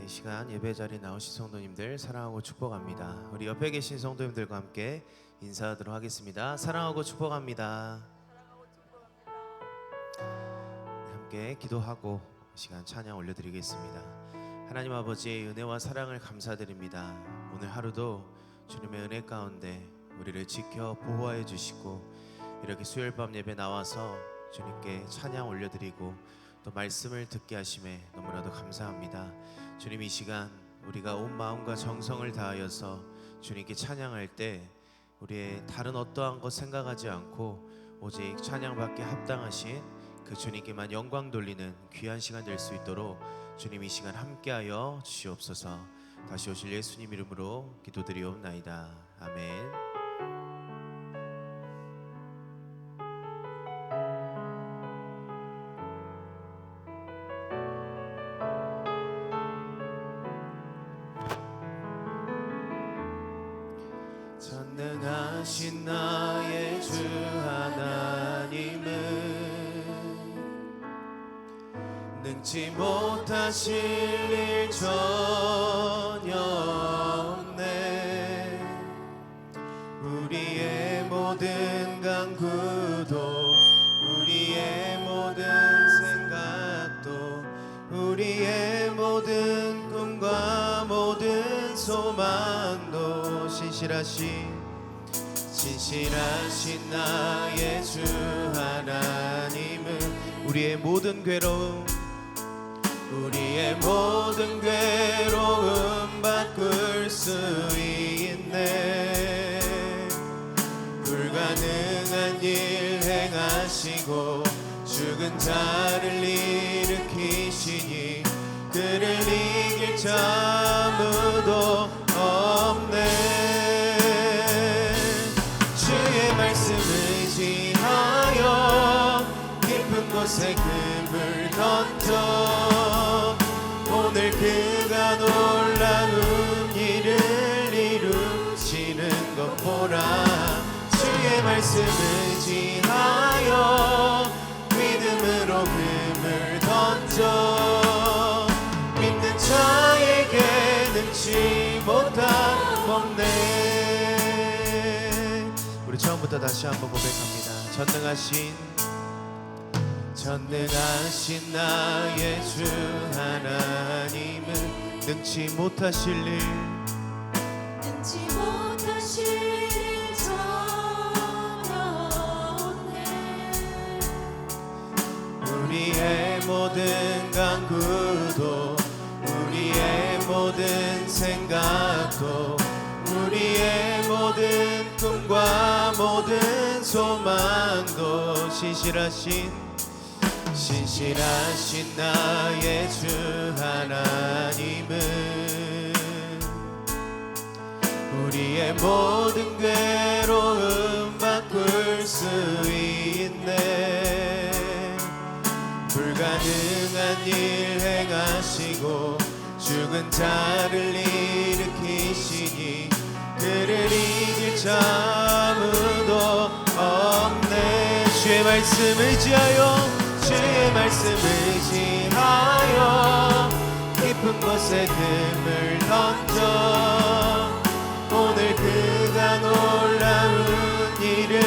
이 시간 예배 자리에 나오신 성도님들 사랑하고 축복합니다. 우리 옆에 계신 성도님들과 함께 인사하도록 하겠습니다. 사랑하고 축복합니다. 함께 기도하고 이 시간 찬양 올려드리겠습니다. 하나님 아버지의 은혜와 사랑을 감사드립니다. 오늘 하루도 주님의 은혜 가운데 우리를 지켜 보호하여 주시고 이렇게 수요일 밤 예배 나와서 주님께 찬양 올려드리고 또 말씀을 듣게 하심에 너무나도 감사합니다. 주님, 이 시간 우리가 온 마음과 정성을 다하여서 주님께 찬양할 때 우리의 다른 어떠한 것 생각하지 않고 오직 찬양받기에 합당하신 그 주님께만 영광 돌리는 귀한 시간 될 수 있도록 주님 이 시간 함께하여 주시옵소서. 다시 오실 예수님 이름으로 기도드리옵나이다. 아멘. 전능하신 나의 주 하나님은 능치 못하실 일 전혀 없네. 우리의 모든 간구도 우리의 모든 생각도 우리의 모든 꿈과 모든 소망도 신실하신 나의 주 하나님은 우리의 모든 괴로움 바꿀 수 있네. 불가능한 일 행하시고 죽은 자를 일으키시니 그를 이길 자 아무도 없네. 주의 말씀 의지하여 깊은 곳에 금을 던져 오늘 그가 놀라운 일을 이루시는 것 보라. 주의 말씀 의지하여 믿음으로 금을 던져 믿는 자에게 능치 못한 복네. 우리 처음부터 다시 한번 고백합니다. 전능하신 나의 주 하나님은 능치 못하실 일 전혀 없네. 우리의 모든 간구도 우리의 모든 생각도 우리의 모든 꿈과 모든 소망도 신실하신 나의 주 하나님은 우리의 모든 괴로움 바꿀 수 있네. 불가능한 일 행하시고 죽은 자를 일으키시니 그를 이길 자 아무도 없네. 주의 말씀 의지하여 깊은 곳에 금을 던져 오늘 그가 놀라운 일을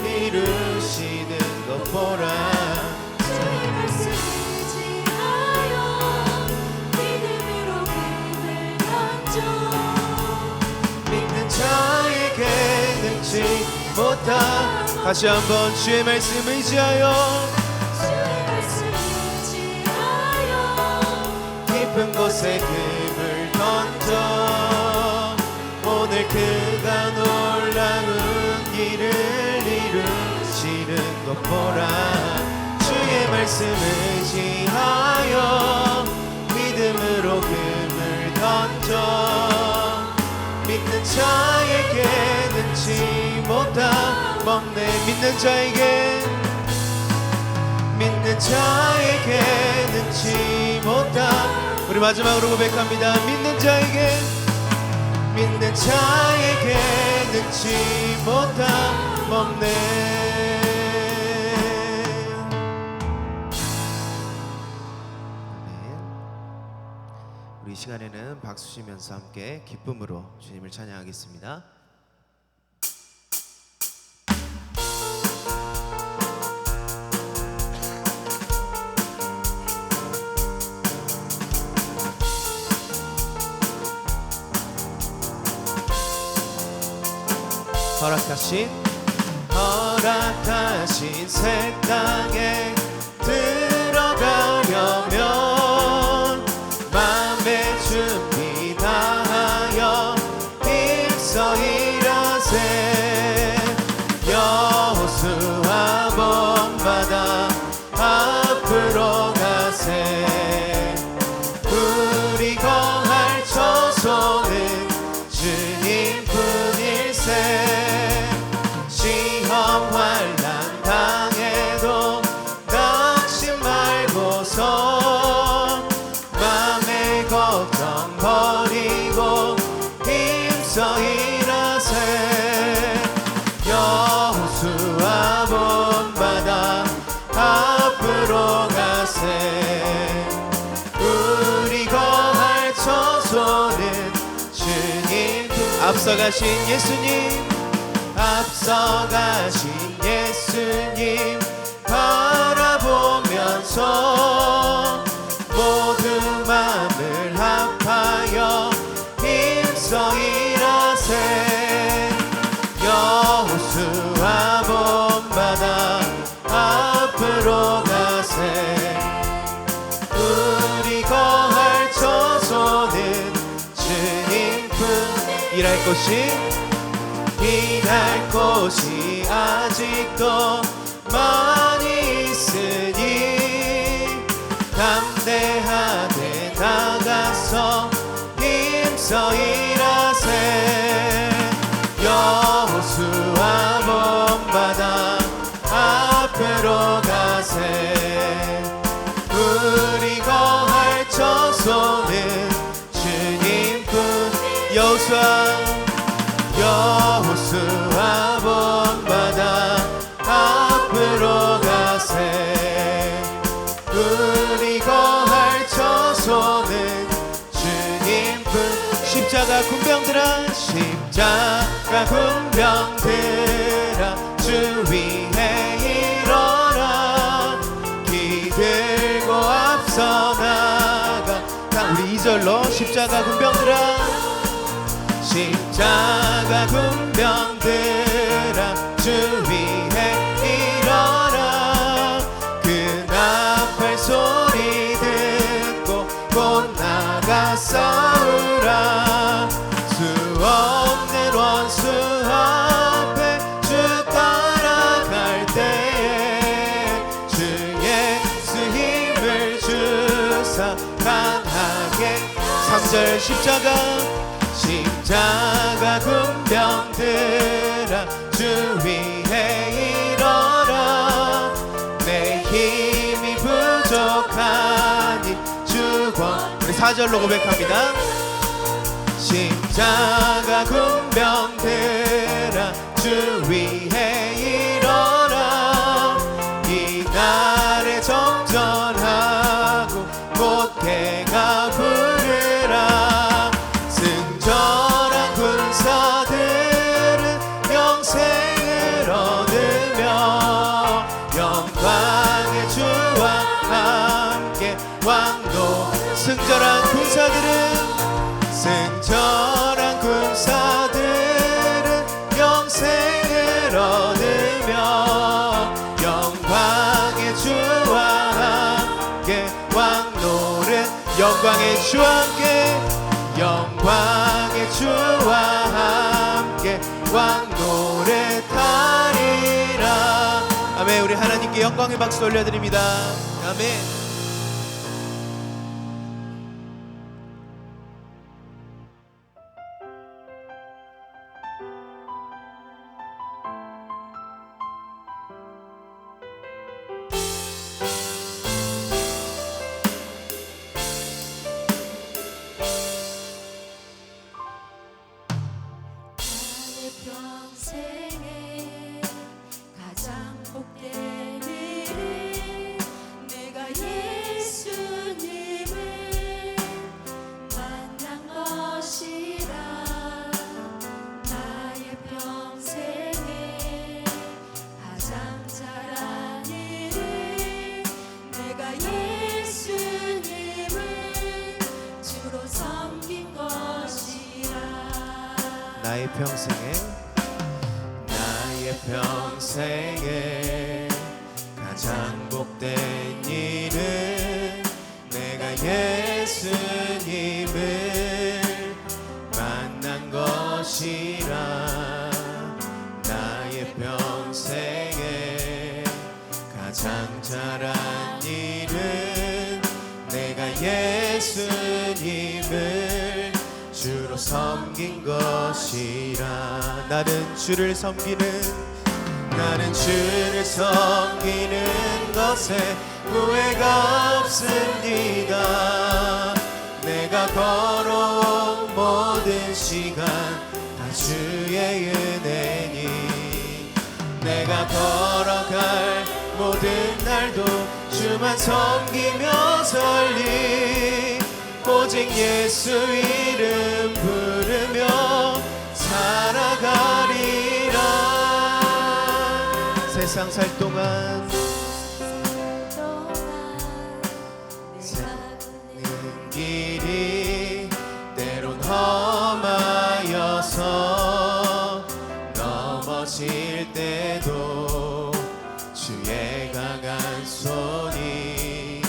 이루시는 것 보라. 주의 말씀 의지하여 믿음으로 금을 던져 믿는 자에게 능치 못한. 다시 한번 주의 말씀 의지하여 깊은 곳에 금을 던져 오늘 그가 놀라운 일을 이루시는 것 보라. 주의 말씀 의지하여 믿음으로 금을 던져 믿는 믿는 자에게 능치 못함 없네. 믿는 자에게 능치 못함. 우리 마지막으로 고백합니다. 믿는 자에게 능치 못함 없네. 우리 이 시간에는 박수 치면서 함께 기쁨으로 주님을 찬양하겠습니다. 허락하신 새 땅에 들어가려면 맘의 준비 다하여 힘써 일하세. 여호수아 본바다 앞으로 가세. 우리 거할 처소는 주님뿐일세. 시험 환난 당해도 낙심 말고서 맘의 걱정 버리고 힘써 일하세. 여호수아 본바다 앞으로 가세. 우리 거할 처소는 주님. 앞서가신 예수님 바라보면서 모두 마음을 합하여 힘써 일하세. 여호수아 본바다 앞으로 가세. 우리 거할 처소는 주님뿐. 일할 곳이 아직도 많이 있으니 담대하게 나가서 힘써 일하세. 여호수아 본바다 앞으로 가세. 우리 거할 처소는 주님뿐. 여호수아 본바다 앞으로 가세. 우리 거할 처소는 주님뿐. 십자가 군병들아 주 위에 일어나. 기들고 앞서 나가. 우리 2절로 십자가 군병들아 주 위에 일어나. 그 나팔 소리 듣고 곧 나가 싸우라. 수 없는 원수 앞에 주 따라갈 때에 주 예수 힘을 주사 강하게. 3절 십자가 군병들아 주 위에 일어나. 내 힘이 부족하니 주권. 우리 4절로 고백합니다. 십자가 군병들아 주 위에 일어나. 이 날에 정전하고 못해가 부르라. 승전한 군사들은 영생을 얻으며 영광의 주와 함께 왕노. 승전한 군사들은 영생을 얻으며 영광의 주와 함께 왕노를. 영광의 주와 함께 왕노래 타리라. 아멘. 우리 하나님께 영광의 박수 올려드립니다. 아멘. 평생에 가장 복된 일은 내가 예수님을 만난 것이라. 나의 평생에 가장 잘한 일은 내가 예수님을 주로 섬긴 것이라. 나는 주를 섬기는 것에 후회가 없습니다. 내가 걸어온 모든 시간 다 주의 은혜니, 내가 걸어갈 모든 날도 주만 섬기며 살리. 오직 예수 이름 부르며 살아가리라. 세상 살 동안 걷는 길이 때론 험하여서 넘어질 때도 주의 강한 손이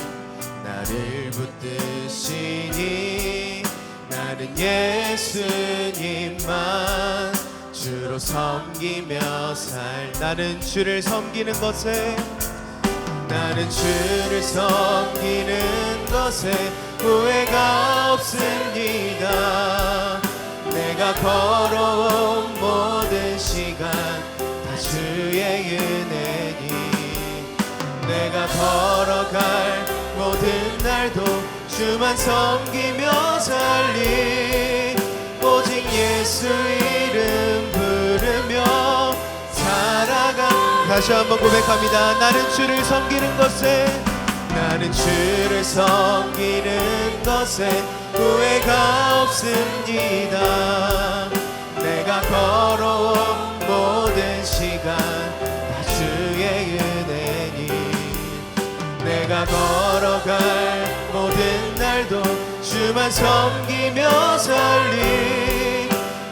나를 붙드시니, 나는 예수님만 주로 섬기며 나는 주를 섬기는 것에 후회가 없습니다. 내가 걸어온 모든 시간 다 주의 은혜니, 내가 걸어갈 모든 날도 주만 섬기며 살리. 오직 예수 이름 부르며 살아가. 다시 한번 고백합니다. 나는 주를 섬기는 것에 후회가 없습니다. 내가 걸어온 모든 시간 다 주의 은혜니, 내가 걸어갈 모든 날도 주만 섬기며 살리.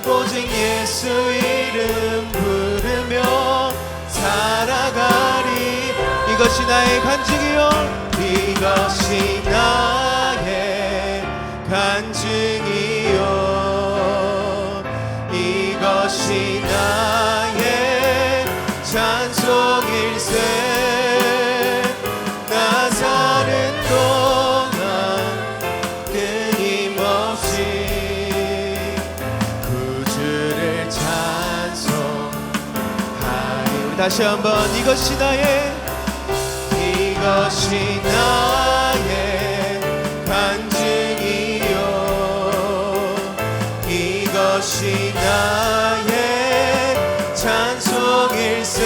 오직 예수 이름 부르며 살아가리. 이것이 나의 간증이요, 이것이 나의 간증이요, 이것이 나의 찬송일세. 나 사는 동안 끊임없이 구주를 찬송하리. 다시 한번 이것이 나의 간증이요, 이것이 나의 찬송일세.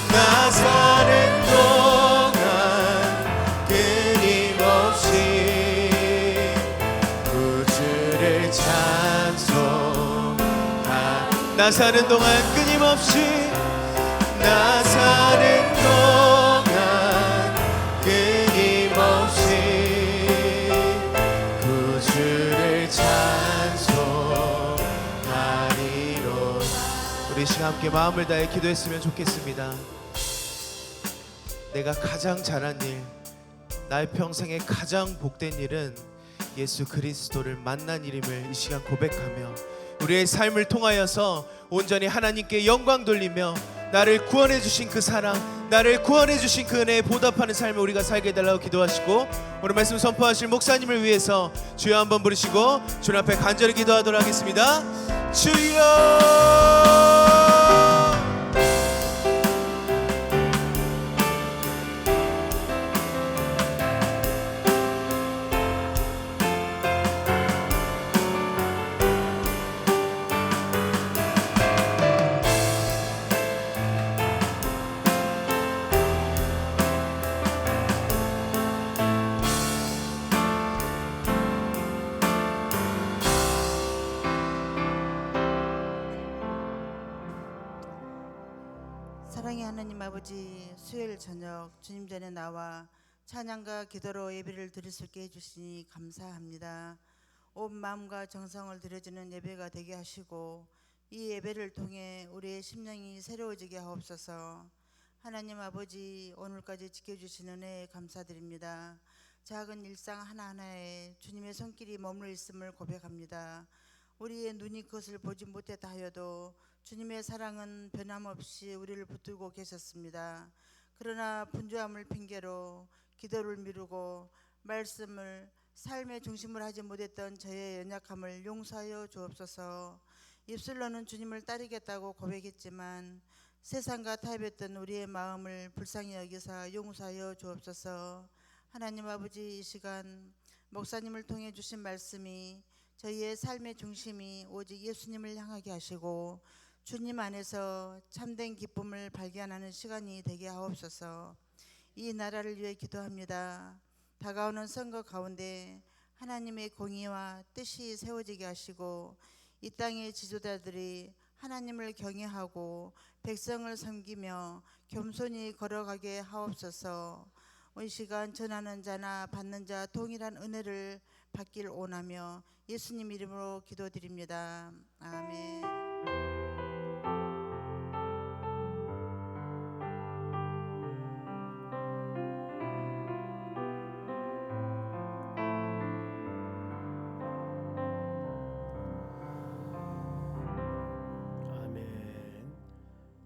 나 사는 동안 끊임없이 구주를 찬송하. 나 사는 동안 끊임없이, 나 사는 동안 끊임없이 구주를 찬송하리로. 우리 시간 함께 마음을 다해 기도했으면 좋겠습니다. 내가 가장 잘한 일, 나의 평생에 가장 복된 일은 예수 그리스도를 만난 일임을 이 시간 고백하며 우리의 삶을 통하여서 온전히 하나님께 영광 돌리며 나를 구원해 주신 그 사랑, 나를 구원해 주신 그 은혜에 보답하는 삶을 우리가 살게 해달라고 기도하시고, 오늘 말씀 선포하실 목사님을 위해서 주여 한번 부르시고 주님 앞에 간절히 기도하도록 하겠습니다. 주여. 사랑의 하나님 아버지, 수요일 저녁 주님 전에 나와 찬양과 기도로 예배를 드릴 수 있게 해주시니 감사합니다. 온 마음과 정성을 드려지는 예배가 되게 하시고 이 예배를 통해 우리의 심령이 새로워지게 하옵소서. 하나님 아버지, 오늘까지 지켜주신 은혜에 감사드립니다. 작은 일상 하나하나에 주님의 손길이 머물러 있음을 고백합니다. 우리의 눈이 그것을 보지 못했다 하여도 주님의 사랑은 변함없이 우리를 붙들고 계셨습니다. 그러나 분주함을 핑계로 기도를 미루고 말씀을 삶의 중심을 하지 못했던 저의 연약함을 용서하여 주옵소서. 입술로는 주님을 따르겠다고 고백했지만 세상과 타협했던 우리의 마음을 불쌍히 여기사 용서하여 주옵소서. 하나님 아버지, 이 시간 목사님을 통해 주신 말씀이 저희의 삶의 중심이 오직 예수님을 향하게 하시고 주님 안에서 참된 기쁨을 발견하는 시간이 되게 하옵소서. 이 나라를 위해 기도합니다. 다가오는 선거 가운데 하나님의 공의와 뜻이 세워지게 하시고 이 땅의 지도자들이 하나님을 경외하고 백성을 섬기며 겸손히 걸어가게 하옵소서. 이 시간 전하는 자나 받는 자 동일한 은혜를 받길 원하며 예수님 이름으로 기도드립니다. 아멘.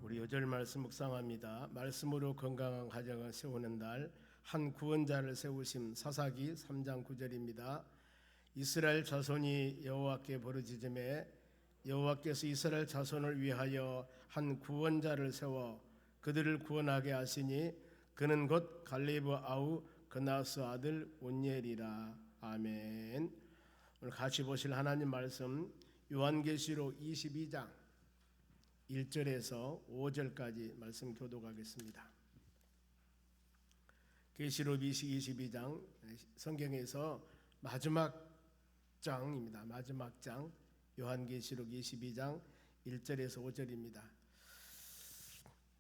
우리 요절 말씀 묵상합니다. 말씀으로 건강한 가정을 세우는 날, 한 구원자를 세우심. 사사기 3장 9절입니다. 이스라엘 자손이 여호와께 부르짖음에 여호와께서 이스라엘 자손을 위하여 한 구원자를 세워 그들을 구원하게 하시니 그는 곧 갈레브 아우 그나스 아들 온니엘이라. 아멘. 오늘 같이 보실 하나님 말씀 요한계시록 22장 1절에서 5절까지 말씀 교독하겠습니다. 계시록 22장 성경에서 마지막 장입니다. 마지막 장 요한계시록 22장 1절에서 5절입니다.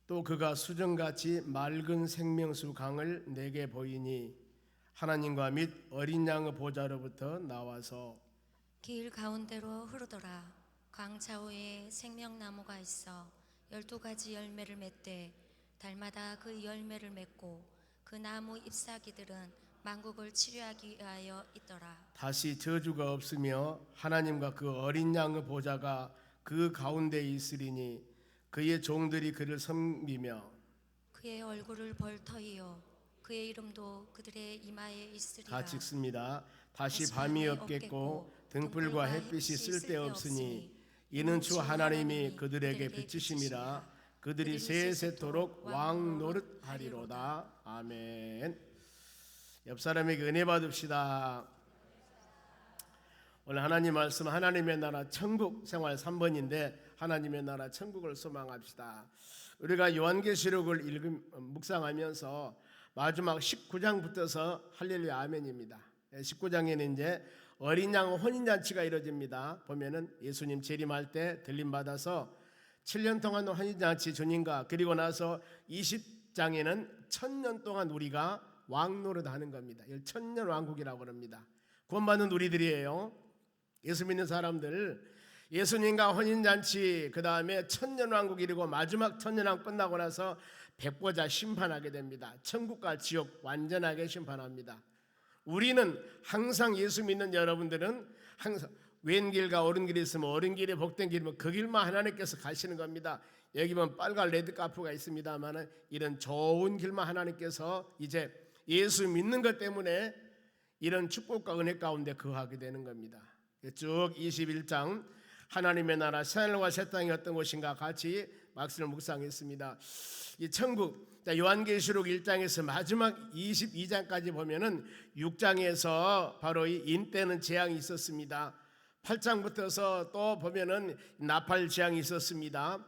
또 그가 수정같이 맑은 생명수 강을 내게 보이니 하나님과 및 어린 양의 보좌로부터 나와서 길 가운데로 흐르더라. 강 좌우에 생명나무가 있어 12가지 열매를 맺되 달마다 그 열매를 맺고 그 나무 잎사귀들은 만국을 치료하기 위하여 있더라. 다시 저주가 없으며 하나님과 그 어린 양의 보좌가 그 가운데 있으리니 그의 종들이 그를 섬기며 그의 얼굴을 벌터이요 그의 이름도 그들의 이마에 있으리라. 다 찍습니다. 다시 밤이 없겠고 등불과 햇빛이 쓸데없으니 이는 주 하나님이 그들에게 비치심이라. 그들이 세세토록 왕 노릇하리로다. 아멘. 옆 사람에게 은혜 받읍시다. 오늘 하나님 말씀 하나님의 나라 천국 생활 3번인데 하나님의 나라 천국을 소망합시다. 우리가 요한계시록을 묵상하면서 마지막 19장부터서 할렐루야 아멘입니다. 19장에는 이제 어린 양 혼인잔치가 이루어집니다. 보면은 예수님 재림할 때 들림받아서 7년 동안 혼인잔치 주님과, 그리고 나서 20장에는 1000년 동안 우리가 왕노릇 하는 겁니다. 이걸 천년 왕국이라고 합니다. 구원받는 우리들이에요. 예수 믿는 사람들, 예수님과 혼인잔치, 그 다음에 천년 왕국 이루고 마지막 천년 왕국 끝나고 나서 백보자 심판하게 됩니다. 천국과 지옥 완전하게 심판합니다. 우리는 항상, 예수 믿는 여러분들은 항상 왼길과 오른길이 있으면 오른길이 복된 길이면 그 길만 하나님께서 가시는 겁니다. 여기 보면 빨간 레드카프가 있습니다만 이런 좋은 길만 하나님께서 이제 예수 믿는 것 때문에 이런 축복과 은혜 가운데 거하게 되는 겁니다. 쭉 21장 하나님의 나라 새하늘과 새 땅이 어떤 곳인가 같이 말씀을 묵상했습니다. 이 천국, 요한계시록 1장에서 마지막 22장까지 보면은 6장에서 바로 이 인때는 재앙이 있었습니다. 8장부터서 또 보면은 나팔 재앙이 있었습니다.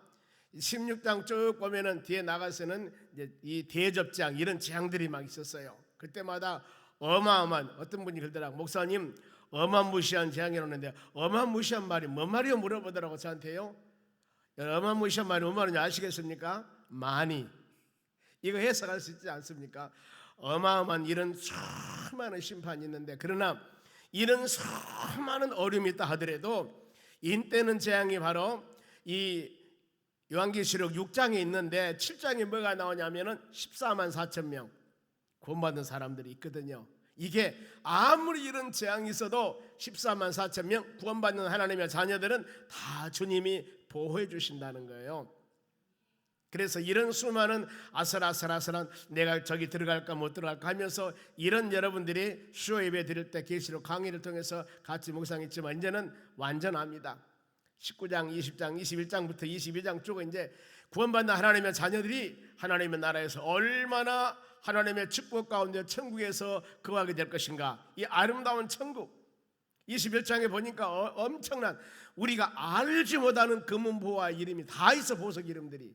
16장 쭉 보면은 뒤에 나가서는 이제 이 대접장 이런 재앙들이 막 있었어요. 그때마다 어마어마한, 어떤 분이 그러더라고, 목사님 어마무시한 재앙이라는데 어마무시한 말이 뭔 말이요 물어보더라고 저한테요. 어마무시한 말이 뭔 말인지 아시겠습니까? 많이, 이거 해석할 수 있지 않습니까? 어마어마한 이런 수많은 심판이 있는데, 그러나 이런 수많은 어려움이 있다 하더라도 인때는 재앙이 바로 이 요한계시록 6장에 있는데 7장에 뭐가 나오냐면은 14만 4천 명 구원받은 사람들이 있거든요. 이게 아무리 이런 재앙이 있어도 14만 4천 명 구원받는 하나님의 자녀들은 다 주님이 보호해 주신다는 거예요. 그래서 이런 수많은 아슬아슬한 내가 저기 들어갈까 못 들어갈까 하면서 이런 여러분들이 수요 예배 드릴 때 계시록 강의를 통해서 같이 묵상했지만 이제는 완전합니다. 19장, 20장, 21장부터 22장 쪽은 이제 구원받는 하나님의 자녀들이 하나님의 나라에서 얼마나 하나님의 축복 가운데 천국에서 거하게 될 것인가, 이 아름다운 천국. 21장에 보니까 엄청난 우리가 알지 못하는 금은보화 이름이 다 있어. 보석 이름들이.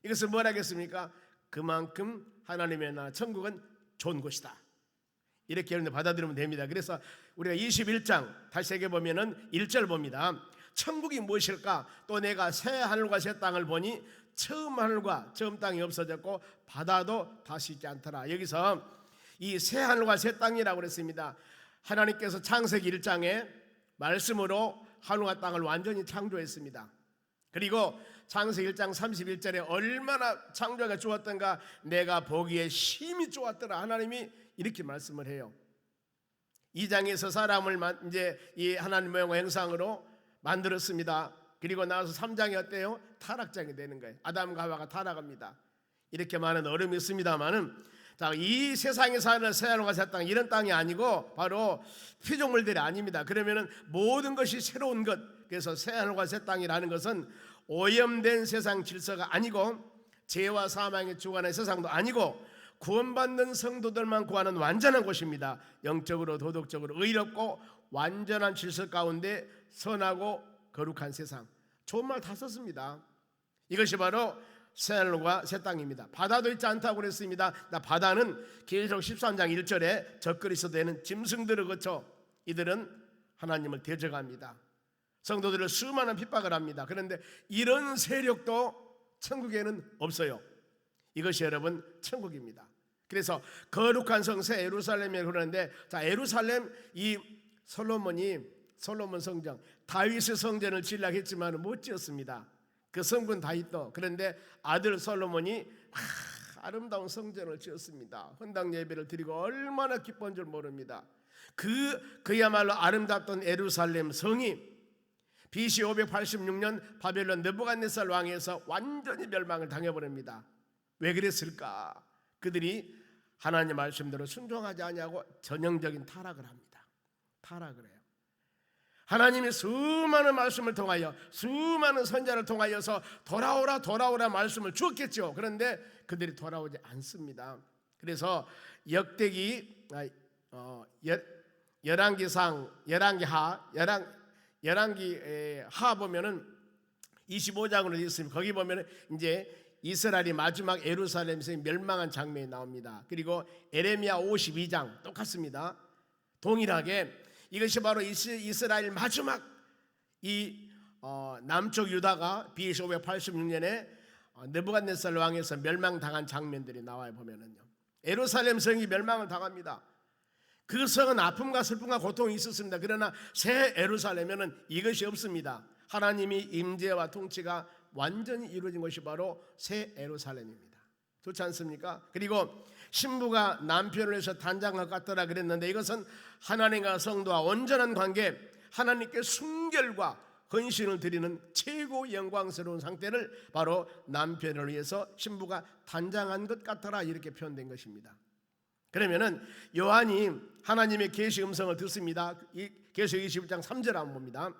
이것을 뭐라 하겠습니까? 그만큼 하나님의 나라 천국은 좋은 곳이다, 이렇게 여러분들 받아들이면 됩니다. 그래서 우리가 21장 다시 세게 보면은 1절 봅니다. 천국이 무엇일까? 또 내가 새 하늘과 새 땅을 보니 처음 하늘과 처음 땅이 없어졌고 바다도 다시 있지 않더라. 여기서 이 새 하늘과 새 땅이라고 그랬습니다. 하나님께서 창세기 1장에 말씀으로 하늘과 땅을 완전히 창조했습니다. 그리고 창세기 1장 31절에 얼마나 창조가 좋았던가, 내가 보기에 심히 좋았더라. 하나님이 이렇게 말씀을 해요. 2장에서 사람을 이제 이 하나님 모양과 형상으로 만들었습니다. 그리고 나서 3장이 어때요? 타락장이 되는 거예요. 아담과 하와가 타락합니다. 이렇게 많은 어려움이 있습니다만은, 자, 이 세상에 사는 새 하늘과 새 땅, 이런 땅이 아니고 바로 피조물들이 아닙니다. 그러면은 모든 것이 새로운 것. 그래서 새 하늘과 새 땅이라는 것은 오염된 세상 질서가 아니고 죄와 사망에 주관하는 세상도 아니고 구원받는 성도들만 구하는 완전한 곳입니다. 영적으로 도덕적으로 의롭고 완전한 질서 가운데 선하고 거룩한 세상. 좋은 말 다 썼습니다. 이것이 바로 새 하늘과 새 땅입니다. 바다도 있지 않다고 그랬습니다. 바다는 계시록 13장 1절에 적그리스도 되는 짐승들을 거쳐 이들은 하나님을 대적합니다. 성도들을 수많은 핍박을 합니다. 그런데 이런 세력도 천국에는 없어요. 이것이 여러분 천국입니다. 그래서 거룩한 성 새 예루살렘이라고 그러는데, 자, 예루살렘, 이 솔로몬 성전, 다윗의 성전을 지으려고 했지만 못 지었습니다. 그 성군 다윗도. 그런데 아들 솔로몬이 아름다운 성전을 지었습니다. 헌당 예배를 드리고 얼마나 기쁜 줄 모릅니다. 그야말로 아름답던 예루살렘 성이 BC 586년 바벨론 느부갓네살 왕에서 완전히 멸망을 당해버립니다. 왜 그랬을까? 그들이 하나님 말씀대로 순종하지 않냐고 전형적인 타락을 합니다. 타락을 해요. 하나님이 수많은 말씀을 통하여, 수많은 선자를 통하여서 돌아오라 말씀을 주었겠죠. 그런데 그들이 돌아오지 않습니다. 그래서 역대기 열왕기하 보면은 25장으로 있습니다. 거기 보면은 이제 이스라엘이 마지막 예루살렘에서 멸망한 장면이 나옵니다. 그리고 에레미야 52장 똑같습니다. 동일하게 이것이 바로 이스라엘 마지막 이 남쪽 유다가 BC 586년에 느부갓네살 왕에서 멸망당한 장면들이 나와요. 보면은요, 예루살렘 성이 멸망을 당합니다. 그 성은 아픔과 슬픔과 고통이 있었습니다. 그러나 새 예루살렘에는 이것이 없습니다. 하나님이 임재와 통치가 완전히 이루어진 것이 바로 새 예루살렘입니다. 좋지 않습니까? 그리고 신부가 남편을 위해서 단장을 갖더라 그랬는데, 이것은 하나님과 성도와 온전한 관계, 하나님께 순결과 헌신을 드리는 최고 영광스러운 상태를 바로 남편을 위해서 신부가 단장한 것 같더라, 이렇게 표현된 것입니다. 그러면은 요한이 하나님의 계시 음성을 듣습니다. 계시록 21장 3절 한번 봅니다.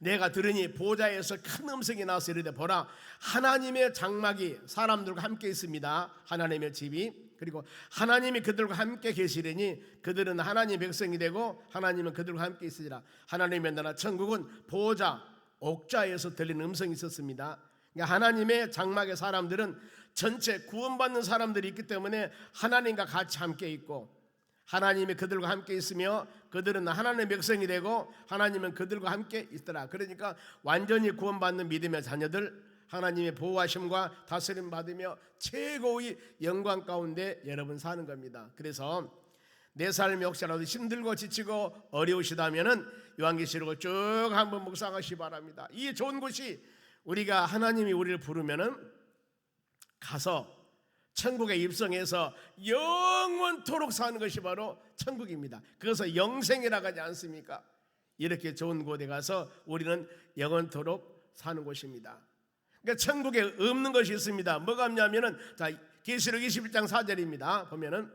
내가 들으니 보좌에서 큰 음성이 나와서 이르되, 보라, 하나님의 장막이 사람들과 함께 있습니다. 하나님의 집이. 그리고 하나님이 그들과 함께 계시리니 그들은 하나님의 백성이 되고 하나님은 그들과 함께 있으리라. 하나님의 나라 천국은 보좌 옥좌에서 들리는 음성이 있었습니다. 그러니까 하나님의 장막의 사람들은 전체 구원받는 사람들이 있기 때문에 하나님과 같이 함께 있고, 하나님이 그들과 함께 있으며 그들은 하나님의 백성이 되고 하나님은 그들과 함께 있더라. 그러니까 완전히 구원받는 믿음의 자녀들, 하나님의 보호하심과 다스림 받으며 최고의 영광 가운데 여러분 사는 겁니다. 그래서 내 삶이 혹시라도 힘들고 지치고 어려우시다면은 요한계시록을 쭉 한번 묵상하시기 바랍니다. 이 좋은 곳이 우리가 하나님이 우리를 부르면은 가서 천국에 입성해서 영원토록 사는 것이 바로 천국입니다. 그래서 영생이라고 하지 않습니까? 이렇게 좋은 곳에 가서 우리는 영원토록 사는 곳입니다. 그러니까 천국에 없는 것이 있습니다. 뭐가 없냐면은 자, 계시록 21장 4절입니다. 보면은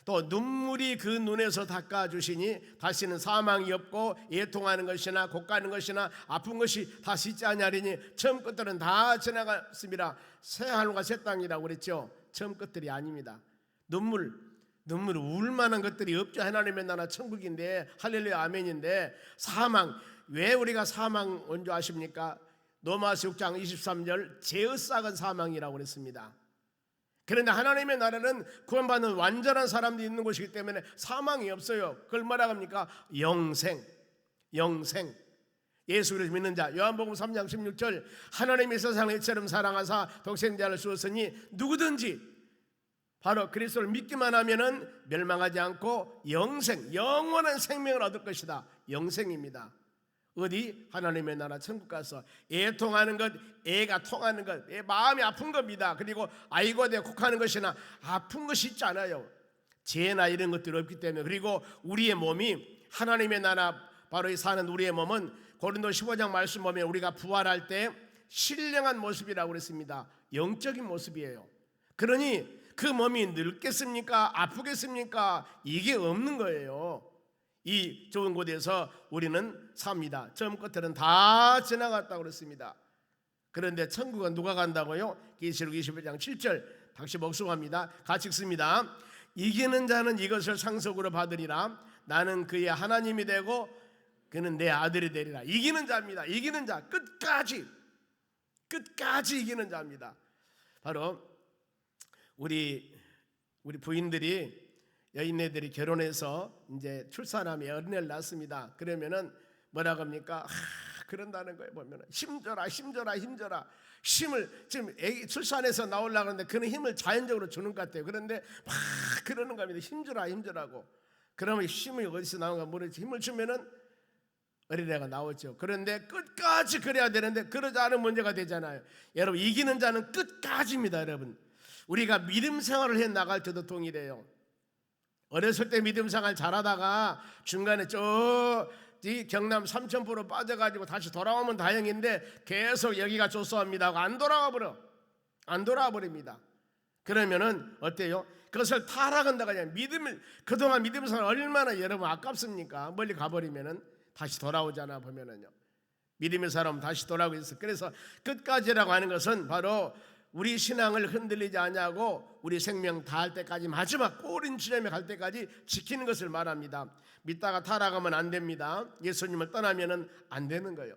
또 눈물이 그 눈에서 닦아주시니 다시는 사망이 없고 애통하는 것이나 곡가는 것이나 아픈 것이 다시 있지 아니하리니 처음 것들은 다 지나갔습니다. 새 하늘과 새 땅이라고 그랬죠. 처음 것들이 아닙니다. 눈물 울 만한 것들이 없죠. 하나님의 나라 천국인데 할렐루야 아멘인데 사망, 왜 우리가 사망 온 줄 아십니까? 로마서 6장 23절 죄의 싹은 사망이라고 그랬습니다. 그런데 하나님의 나라는 구원받는 완전한 사람들이 있는 곳이기 때문에 사망이 없어요. 그걸 뭐라고 합니까? 영생. 예수를 믿는 자, 요한복음 3장 16절 하나님이 세상을 이처럼 사랑하사 독생자를 주었으니 누구든지 바로 그리스도를 믿기만 하면은 멸망하지 않고 영생, 영원한 생명을 얻을 것이다. 영생입니다. 어디? 하나님의 나라 천국 가서 애통하는 것, 애가 통하는 것, 애 마음이 아픈 겁니다. 그리고 아이고 내가 곡하는 것이나 아픈 것이 있지 않아요. 죄나 이런 것들이 없기 때문에. 그리고 우리의 몸이 하나님의 나라 바로 사는 우리의 몸은 고린도 15장 말씀 보면 우리가 부활할 때 신령한 모습이라고 그랬습니다. 영적인 모습이에요. 그러니 그 몸이 늙겠습니까? 아프겠습니까? 이게 없는 거예요. 이 좋은 곳에서 우리는 삽니다. 처음 것들은 다 지나갔다고 그랬습니다. 그런데 천국은 누가 간다고요? 계시록 21장 7절 다시 복습합니다. 같이 읽습니다. 이기는 자는 이것을 상속으로 받으리라. 나는 그의 하나님이 되고 그는 내 아들이 되리라. 이기는 자입니다. 이기는 자, 끝까지 이기는 자입니다. 바로 우리 부인들이 여인네들이 결혼해서 이제 출산하며 어린애를 낳습니다. 그러면은 뭐라고 합니까? 그런다는 거예요. 보면은 힘줘라. 힘을 지금 애기 출산해서 나오려고 하는데 그런 힘을 자연적으로 주는 것 같아요. 그런데 막 그러는 겁니다. 힘주라고. 그러면 힘이 어디서 나오는가 모르지. 힘을 주면은 어린애가 나오죠. 그런데 끝까지 그래야 되는데 그러지 않으면 문제가 되잖아요. 여러분 이기는 자는 끝까지입니다. 여러분 우리가 믿음 생활을 해 나갈 때도 동일해요. 어렸을 때 믿음 생활 잘하다가 중간에 이 경남 삼천포로 빠져가지고 다시 돌아오면 다행인데 계속 여기가 조소합니다 하고 안 돌아와 버립니다. 그러면은 어때요? 그것을 타락한다고 하냐. 그동안 믿음 생활 얼마나 여러분 아깝습니까? 멀리 가버리면은 다시 돌아오잖아. 보면은요 믿음의 사람은 다시 돌아오고 있어. 그래서 끝까지라고 하는 것은 바로 우리 신앙을 흔들리지 않냐고 우리 생명 다할 때까지 마지막 꼬린 지점에 갈 때까지 지키는 것을 말합니다. 믿다가 타락하면 안 됩니다. 예수님을 떠나면은 안 되는 거예요.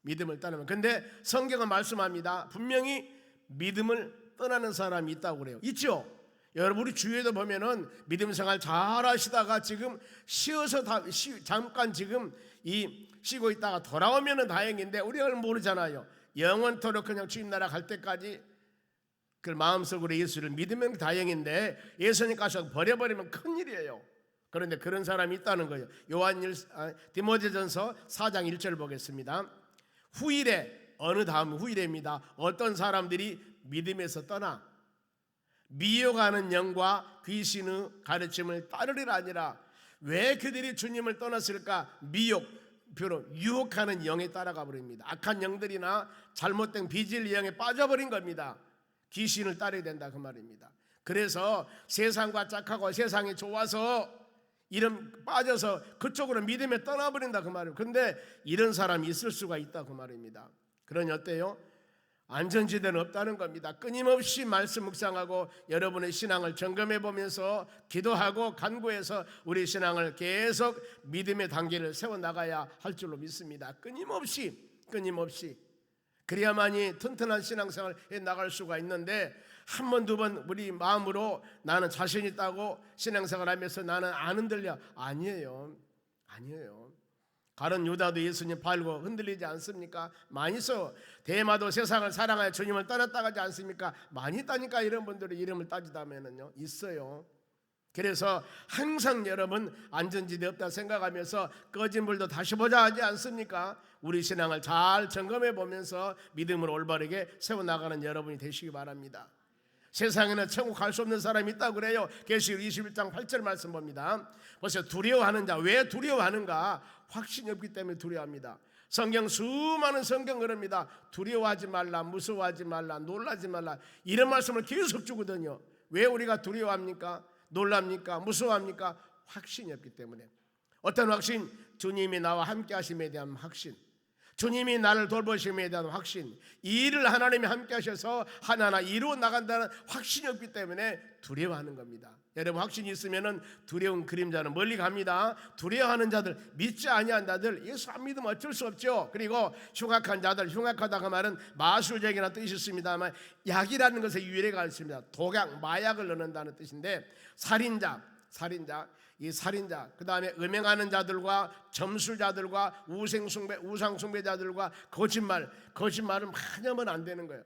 믿음을 떠나면. 근데 성경은 말씀합니다. 분명히 믿음을 떠나는 사람이 있다고 그래요. 있죠? 여러분 우리 주위에도 보면은 믿음 생활 잘 하시다가 지금 쉬어서 잠깐 지금 쉬고 있다가 돌아오면은 다행인데 우리가 모르잖아요. 영원토록 그냥 주님 나라 갈 때까지 그 마음속으로 예수를 믿으면 다행인데 예수님 가서 버려버리면 큰일이에요. 그런데 그런 사람이 있다는 거예요. 디모데전서 4장 1절 보겠습니다. 후일에 어느 다음 후일에입니다. 어떤 사람들이 믿음에서 떠나 미혹하는 영과 귀신의 가르침을 따르리라 아니라. 왜 그들이 주님을 떠났을까? 표로 유혹하는 영에 따라가 버립니다. 악한 영들이나 잘못된 비질 영에 빠져버린 겁니다. 귀신을 따르게 된다 그 말입니다. 그래서 세상과 짝하고 세상이 좋아서 이런 빠져서 그쪽으로 믿음에 떠나버린다 그 말이에요. 그런데 이런 사람이 있을 수가 있다 그 말입니다. 그러니 어때요? 안전지대는 없다는 겁니다. 끊임없이 말씀 묵상하고 여러분의 신앙을 점검해 보면서 기도하고 간구해서 우리 신앙을 계속 믿음의 단계를 세워나가야 할 줄로 믿습니다. 끊임없이 그래야만이 튼튼한 신앙생활을 해 나갈 수가 있는데 한 번, 두 번 우리 마음으로 나는 자신 있다고 신앙생활 하면서 나는 안 흔들려. 아니에요. 가룟 유다도 예수님 팔고 흔들리지 않습니까? 많이 있어. 데마도 세상을 사랑하여 주님을 떠났다 가지 않습니까? 많이 있다니까. 이런 분들의 이름을 따지다면은요 있어요. 그래서 항상 여러분 안전지대 없다 생각하면서 꺼진 불도 다시 보자 하지 않습니까? 우리 신앙을 잘 점검해 보면서 믿음을 올바르게 세워나가는 여러분이 되시기 바랍니다. 세상에는 천국 갈 수 없는 사람이 있다고 그래요. 계시록 21장 8절 말씀 봅니다. 벌써 두려워하는 자, 왜 두려워하는가? 확신이 없기 때문에 두려워합니다. 성경 수많은 성경 그럽니다. 두려워하지 말라, 무서워하지 말라, 놀라지 말라, 이런 말씀을 계속 주거든요. 왜 우리가 두려워합니까? 놀랍니까? 무서워합니까? 확신이 없기 때문에. 어떤 확신? 주님이 나와 함께 하심에 대한 확신, 주님이 나를 돌보심에 대한 확신, 이 일을 하나님이 함께 하셔서 하나하나 이루어 나간다는 확신이 없기 때문에 두려워하는 겁니다. 여러분 확신이 있으면 두려운 그림자는 멀리 갑니다. 두려워하는 자들, 믿지 아니한 자들, 예수 안 믿으면 어쩔 수 없죠. 그리고 흉악한 자들, 흉악하다가 말은 마술적이라는 뜻이 있습니다만 약이라는 것에 유래가 있습니다. 독약, 마약을 넣는다는 뜻인데 살인자, 이 살인자, 그 다음에 음행하는 자들과 점술자들과 우상숭배자들과 거짓말은 하면 안 되는 거예요.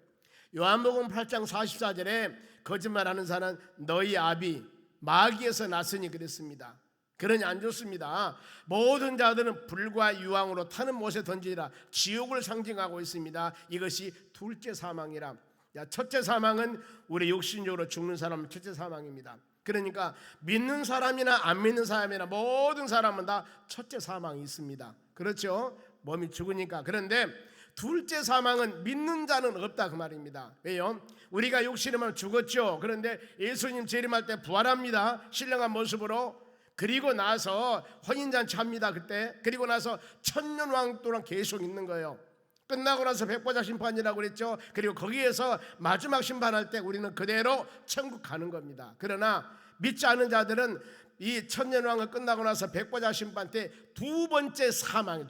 요한복음 8장 44절에 거짓말하는 사람 너희 아비 마귀에서 났으니 그랬습니다. 그러니 안 좋습니다. 모든 자들은 불과 유황으로 타는 못에 던지라, 지옥을 상징하고 있습니다. 이것이 둘째 사망이라. 첫째 사망은 우리 육신적으로 죽는 사람은 첫째 사망입니다. 그러니까 믿는 사람이나 안 믿는 사람이나 모든 사람은 다 첫째 사망이 있습니다. 그렇죠? 몸이 죽으니까. 그런데 둘째 사망은 믿는 자는 없다 그 말입니다. 왜요? 우리가 육신에만 죽었죠. 그런데 예수님 재림할 때 부활합니다. 신령한 모습으로. 그리고 나서 혼인잔치 합니다. 그때. 그리고 나서 천년왕국 동안 계속 있는 거예요. 끝나고 나서 백보자 심판이라고 그랬죠. 그리고 거기에서 마지막 심판할 때 우리는 그대로 천국 가는 겁니다. 그러나 믿지 않은 자들은 이 천년왕국 끝나고 나서 백보자 심판 때 두 번째 사망이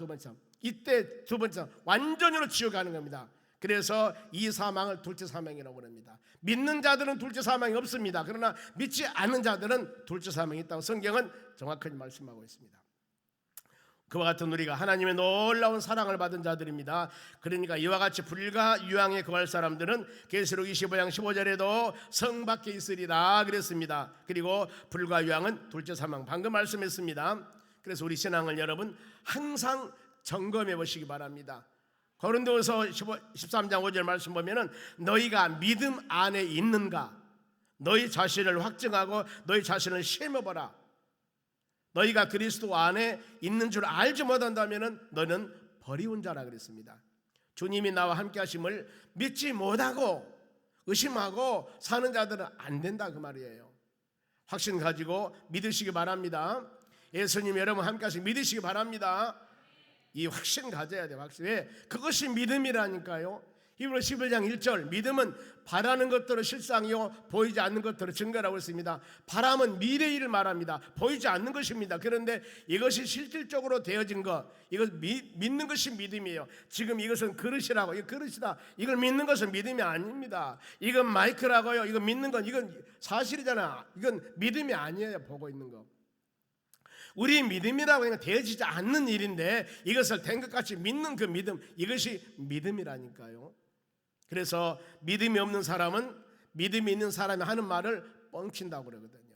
이때 두 번째 완전히로 지옥 가는 겁니다. 그래서 이 사망을 둘째 사망이라고 합니다. 믿는 자들은 둘째 사망이 없습니다. 그러나 믿지 않는 자들은 둘째 사망이 있다고 성경은 정확하게 말씀하고 있습니다. 그와 같은 우리가 하나님의 놀라운 사랑을 받은 자들입니다. 그러니까 이와 같이 불과 유황에 거할 사람들은 계시록 25장 15절에도 성 밖에 있으리라 그랬습니다. 그리고 불과 유황은 둘째 사망, 방금 말씀했습니다. 그래서 우리 신앙을 여러분 항상 점검해 보시기 바랍니다. 고린도서 13장 5절 말씀 보면은 너희가 믿음 안에 있는가, 너희 자신을 확증하고 너희 자신을 시험해 보라. 너희가 그리스도 안에 있는 줄 알지 못한다면 너는 버리운 자라 그랬습니다. 주님이 나와 함께 하심을 믿지 못하고 의심하고 사는 자들은 안 된다 그 말이에요. 확신 가지고 믿으시기 바랍니다. 예수님 여러분 함께 하시고 믿으시기 바랍니다. 이 확신 가져야 돼요. 확신. 왜? 그것이 믿음이라니까요. 히브리서 11장 1절 믿음은 바라는 것들은 실상이요 보이지 않는 것들은 증거라고 했습니다. 바람은 미래의 일을 말합니다. 보이지 않는 것입니다. 그런데 이것이 실질적으로 되어진 것, 이걸 믿는 것이 믿음이에요. 지금 이것은 그릇이라고, 이거 그릇이다, 이걸 믿는 것은 믿음이 아닙니다. 이건 마이크라고요. 이거 믿는 건 이건 사실이잖아. 이건 믿음이 아니에요. 보고 있는 거. 우리 믿음이라고 하는 건 되어지지 않는 일인데 이것을 된 것 같이 믿는 그 믿음, 이것이 믿음이라니까요. 그래서 믿음이 없는 사람은 믿음이 있는 사람이 하는 말을 뻥친다고 그러거든요.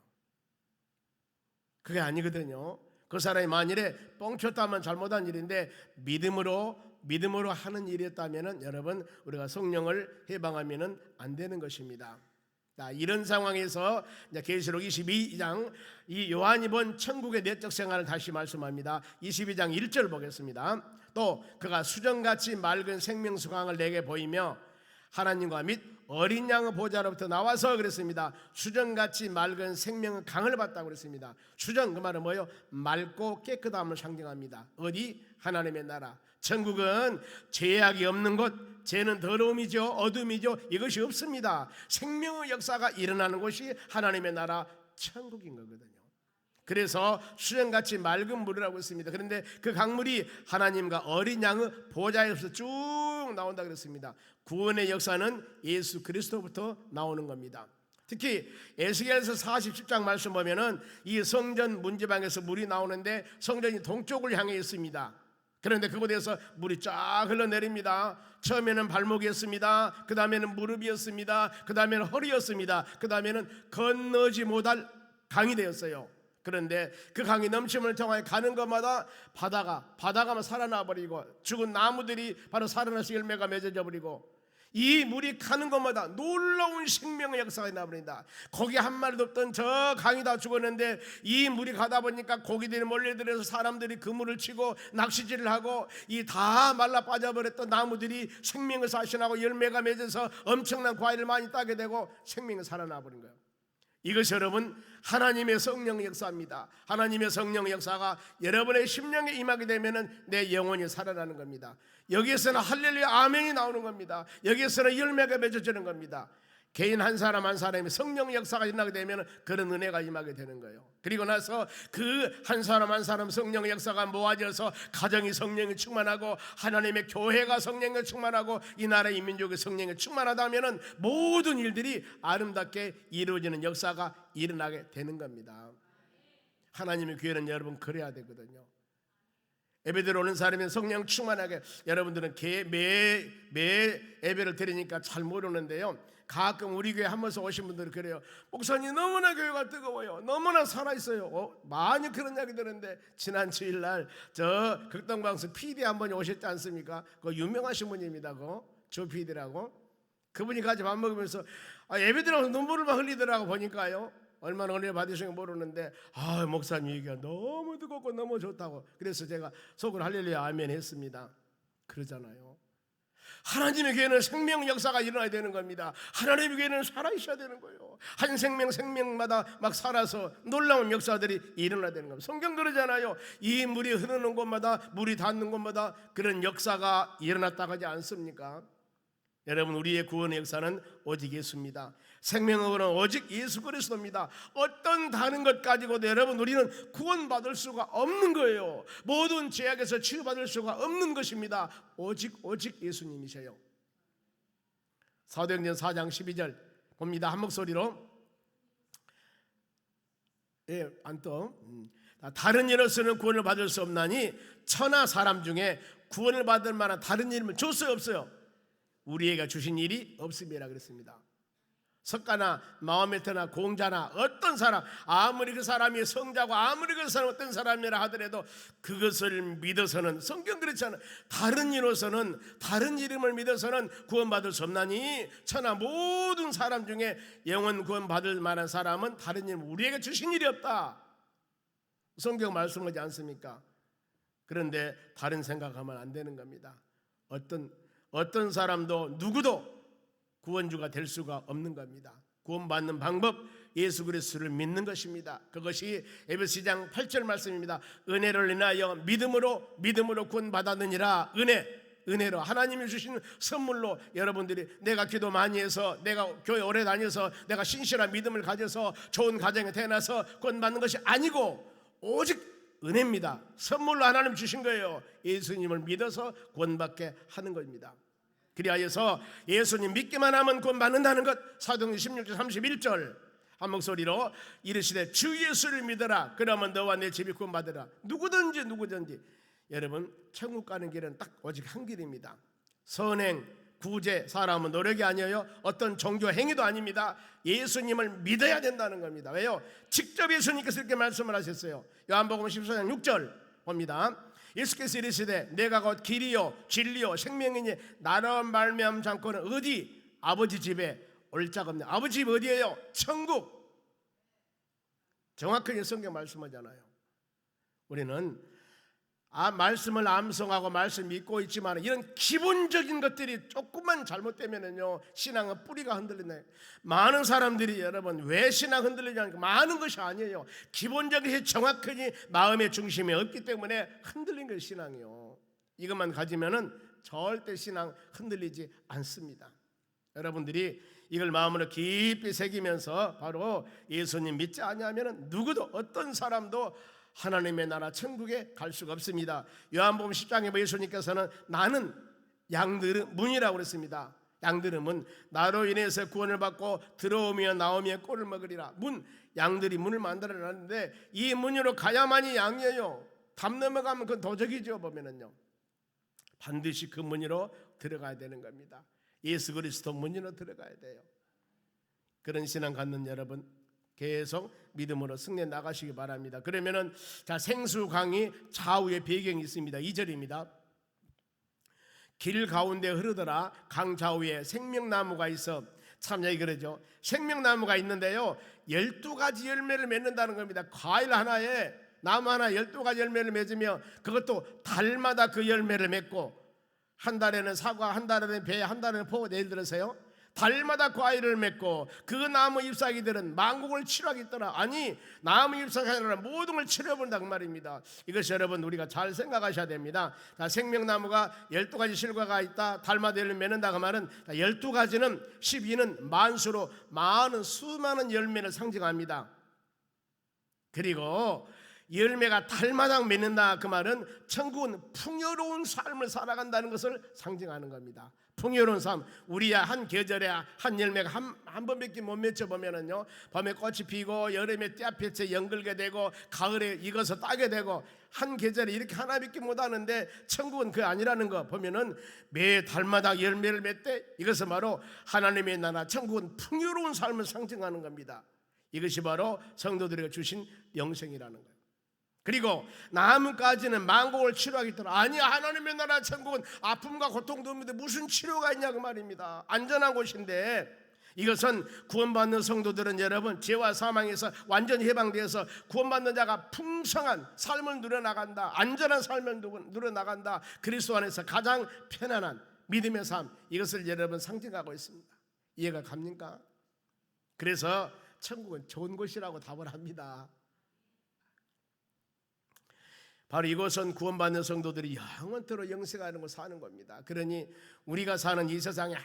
그게 아니거든요. 그 사람이 만일에 뻥쳤다면 잘못한 일인데 믿음으로 하는 일이었다면 여러분 우리가 성령을 해방하면 안 되는 것입니다. 이런 상황에서 계시록 22장 이 요한이 본 천국의 내적 생활을 다시 말씀합니다. 22장 1절 보겠습니다. 또 그가 수정같이 맑은 생명수강을 내게 보이며 하나님과 및 어린 양의 보좌로부터 나와서 그랬습니다. 수정같이 맑은 생명의 강을 봤다고 그랬습니다. 수정 그 말은 뭐예요? 맑고 깨끗함을 상징합니다. 어디? 하나님의 나라. 천국은 죄악이 없는 곳, 죄는 더러움이죠, 어둠이죠, 이것이 없습니다. 생명의 역사가 일어나는 곳이 하나님의 나라 천국인 거거든요. 그래서 수정같이 맑은 물이라고 했습니다. 그런데 그 강물이 하나님과 어린 양의 보좌에서 쭉 나온다 그랬습니다. 구원의 역사는 예수 그리스도부터 나오는 겁니다. 특히 에스겔서 40장 말씀 보면은 이 성전 문지방에서 물이 나오는데 성전이 동쪽을 향해 있습니다. 그런데 그곳에서 물이 쫙 흘러내립니다. 처음에는 발목이었습니다. 그 다음에는 무릎이었습니다. 그 다음에는 허리였습니다. 그 다음에는 건너지 못할 강이 되었어요. 그런데 그 강이 넘침을 통하여 가는 것마다 바다가 살아나 버리고 죽은 나무들이 바로 살아나서 열매가 맺어져 버리고 이 물이 가는 곳마다 놀라운 생명의 역사가 나버린다. 고기 한 마리도 없던 저 강이 다 죽었는데 이 물이 가다 보니까 고기들이 몰려들어서 사람들이 그물을 치고 낚시질을 하고 이 다 말라 빠져버렸던 나무들이 생명을 사신하고 열매가 맺어서 엄청난 과일을 많이 따게 되고 생명이 살아나 버린 거예요. 이것이 여러분 하나님의 성령의 역사입니다. 하나님의 성령의 역사가 여러분의 심령에 임하게 되면 내 영혼이 살아나는 겁니다. 여기에서는 할렐루야 아멘이 나오는 겁니다. 여기에서는 열매가 맺어지는 겁니다. 개인 한 사람 한 사람이 성령의 역사가 일어나게 되면 그런 은혜가 임하게 되는 거예요. 그리고 나서 그 한 사람 한 사람 성령의 역사가 모아져서 가정이 성령이 충만하고 하나님의 교회가 성령이 충만하고 이 나라의 민족의 성령이 충만하다 하면 모든 일들이 아름답게 이루어지는 역사가 일어나게 되는 겁니다. 하나님의 교회는 여러분 그래야 되거든요. 예배들 오는 사람이 성령 충만하게, 여러분들은 매 예배를 드리니까 잘 모르는데요, 가끔 우리 교회 한 번씩 오신 분들은 그래요. 목사님 너무나 교회가 뜨거워요. 너무나 살아있어요. 많이 그런 이야기 들었는데 지난 주일날 저 극동방송 PD 한 분이 오셨지 않습니까? 그 유명하신 분입니다. 조 PD라고. 그분이 같이 밥 먹으면서 예배 드리면서 눈물을 막 흘리더라고. 보니까요 얼마나 은혜 받으시는지 모르는데 목사님 얘기가 너무 뜨겁고 너무 좋다고. 그래서 제가 속으로 할렐루야 아멘 했습니다. 그러잖아요. 하나님의 교회는 생명 역사가 일어나야 되는 겁니다. 하나님의 교회는 살아있어야 되는 거예요. 한 생명마다 막 살아서 놀라운 역사들이 일어나야 되는 겁니다. 성경 그러잖아요. 이 물이 흐르는 곳마다, 물이 닿는 곳마다 그런 역사가 일어났다고 하지 않습니까? 여러분, 우리의 구원의 역사는 오직 예수입니다. 생명은 오직 예수 그리스도입니다. 어떤 다른 것 가지고도 여러분 우리는 구원받을 수가 없는 거예요. 모든 죄악에서 치유받을 수가 없는 것입니다. 오직 예수님이세요. 사도행전 4장 12절 봅니다. 한 목소리로. 다른 이로서는 구원을 받을 수 없나니 천하 사람 중에 구원을 받을 만한 다른 이름을 줬어요, 없어요? 우리에게 주신 일이 없음이라 그랬습니다. 석가나 마호메트나 공자나 어떤 사람, 아무리 그 사람이 성자고 아무리 그 사람 어떤 사람이라 하더라도 그것을 믿어서는, 성경 그렇잖아요. 다른 이로서는, 다른 이름을 믿어서는 구원받을 수 없나니 천하 모든 사람 중에 영원 구원받을 만한 사람은 다른 이름, 우리에게 주신 일이 없다. 성경 말씀하지 않습니까? 그런데 다른 생각하면 안 되는 겁니다. 어떤 사람도 누구도 구원주가 될 수가 없는 겁니다. 구원받는 방법, 예수 그리스도를 믿는 것입니다. 그것이 에베소서 8절 말씀입니다. 은혜를 인하여 믿음으로 구원받았느니라. 은혜로 하나님이 주신 선물로 여러분들이 내가 기도 많이 해서, 내가 교회 오래 다녀서, 내가 신실한 믿음을 가져서 좋은 가정에 태어나서 구원받는 것이 아니고 오직 은혜입니다. 선물로 하나님 주신 거예요. 예수님을 믿어서 구원받게 하는 겁니다. 그리하여서 예수님 믿기만 하면 구원받는다는 것, 사도행전 16절 31절 한 목소리로 이르시되 주 예수를 믿어라. 그러면 너와 내 집이 구원받으라. 누구든지 여러분, 천국 가는 길은 딱 오직 한 길입니다. 선행, 구제, 사람은 노력이 아니에요. 어떤 종교 행위도 아닙니다. 예수님을 믿어야 된다는 겁니다. 왜요? 직접 예수님께서 이렇게 말씀을 하셨어요. 요한복음 14장 6절 봅니다. 예수께서 이르시되 내가 곧 길이요 진리요 생명이니 나로 말미암지 않고는 어디 아버지 집에 올 자가 없네. 아버지 집 어디예요? 천국. 정확하게 성경 말씀하잖아요. 우리는 말씀을 암송하고 말씀 믿고 있지만 이런 기본적인 것들이 조금만 잘못되면은요 신앙은 뿌리가 흔들린다. 많은 사람들이 여러분 왜 신앙 흔들리냐니까 많은 것이 아니에요. 기본적인 것이 정확하게 마음의 중심에 없기 때문에 흔들린 것이 신앙이요. 이것만 가지면은 절대 신앙 흔들리지 않습니다. 여러분들이 이걸 마음으로 깊이 새기면서 바로 예수님 믿지 아니하면은 누구도 어떤 사람도 하나님의 나라 천국에 갈 수가 없습니다. 요한복음 10장에 예수님께서는 나는 양들의 문이라고 그랬습니다. 양들은 나로 인해서 구원을 받고 들어오며 나오며 꼴을 먹으리라. 양들이 문을 만들어놨는데 이 문으로 가야만이 양이에요. 담 넘어가면 그건 도적이죠. 보면은요 반드시 그 문으로 들어가야 되는 겁니다. 예수 그리스도 문으로 들어가야 돼요. 그런 신앙 갖는 여러분 계속 믿음으로 승리해 나가시기 바랍니다. 그러면은 자, 생수강이 좌우에 배경이 있습니다. 2절입니다. 길 가운데 흐르더라 강 좌우에 생명나무가 있어. 참 여기 그러죠. 생명나무가 있는데요 12가지 열매를 맺는다는 겁니다. 과일 하나에 나무 하나 12가지 열매를 맺으며 그것도 달마다 그 열매를 맺고, 한 달에는 사과, 한 달에는 배, 한 달에는 포도, 예를 들어서요 달마다 과일을 맺고 그 나무 잎사귀들은 만국을 치료하겠더라. 아니 나무 잎사귀가 아니라 모든 걸 치료해본다고 말입니다. 이것이 여러분 우리가 잘 생각하셔야 됩니다. 자, 생명나무가 12가지 실과가 있다, 달마다 열매 맺는다 그 말은 12가지는 12는 만수로 많은 수많은 열매를 상징합니다. 그리고 열매가 달마다 맺는다 그 말은 천국은 풍요로운 삶을 살아간다는 것을 상징하는 겁니다. 풍요로운 삶, 우리야 한 계절에 한 열매가 한 번밖에 못 맺혀보면은요 밤에 꽃이 피고 여름에 떼잎에 연글게 되고 가을에 익어서 따게 되고 한 계절에 이렇게 하나밖에 못 하는데 천국은 그게 아니라는 거 보면은 매 달마다 열매를 맺되 이것은 바로 하나님의 나라 천국은 풍요로운 삶을 상징하는 겁니다. 이것이 바로 성도들에게 주신 영생이라는 거예요. 그리고 나무까지는 만국을 치료하겠더라. 아니 하나님의 나라 천국은 아픔과 고통도 없는데 무슨 치료가 있냐 그 말입니다. 안전한 곳인데 이것은 구원받는 성도들은 여러분 죄와 사망에서 완전히 해방되어서 구원받는 자가 풍성한 삶을 누려나간다. 안전한 삶을 누려나간다. 그리스도 안에서 가장 편안한 믿음의 삶, 이것을 여러분 상징하고 있습니다. 이해가 갑니까? 그래서 천국은 좋은 곳이라고 답을 합니다. 바로 이곳은 구원받는 성도들이 영원토록 영생하는 곳 사는 겁니다. 그러니 우리가 사는 이 세상에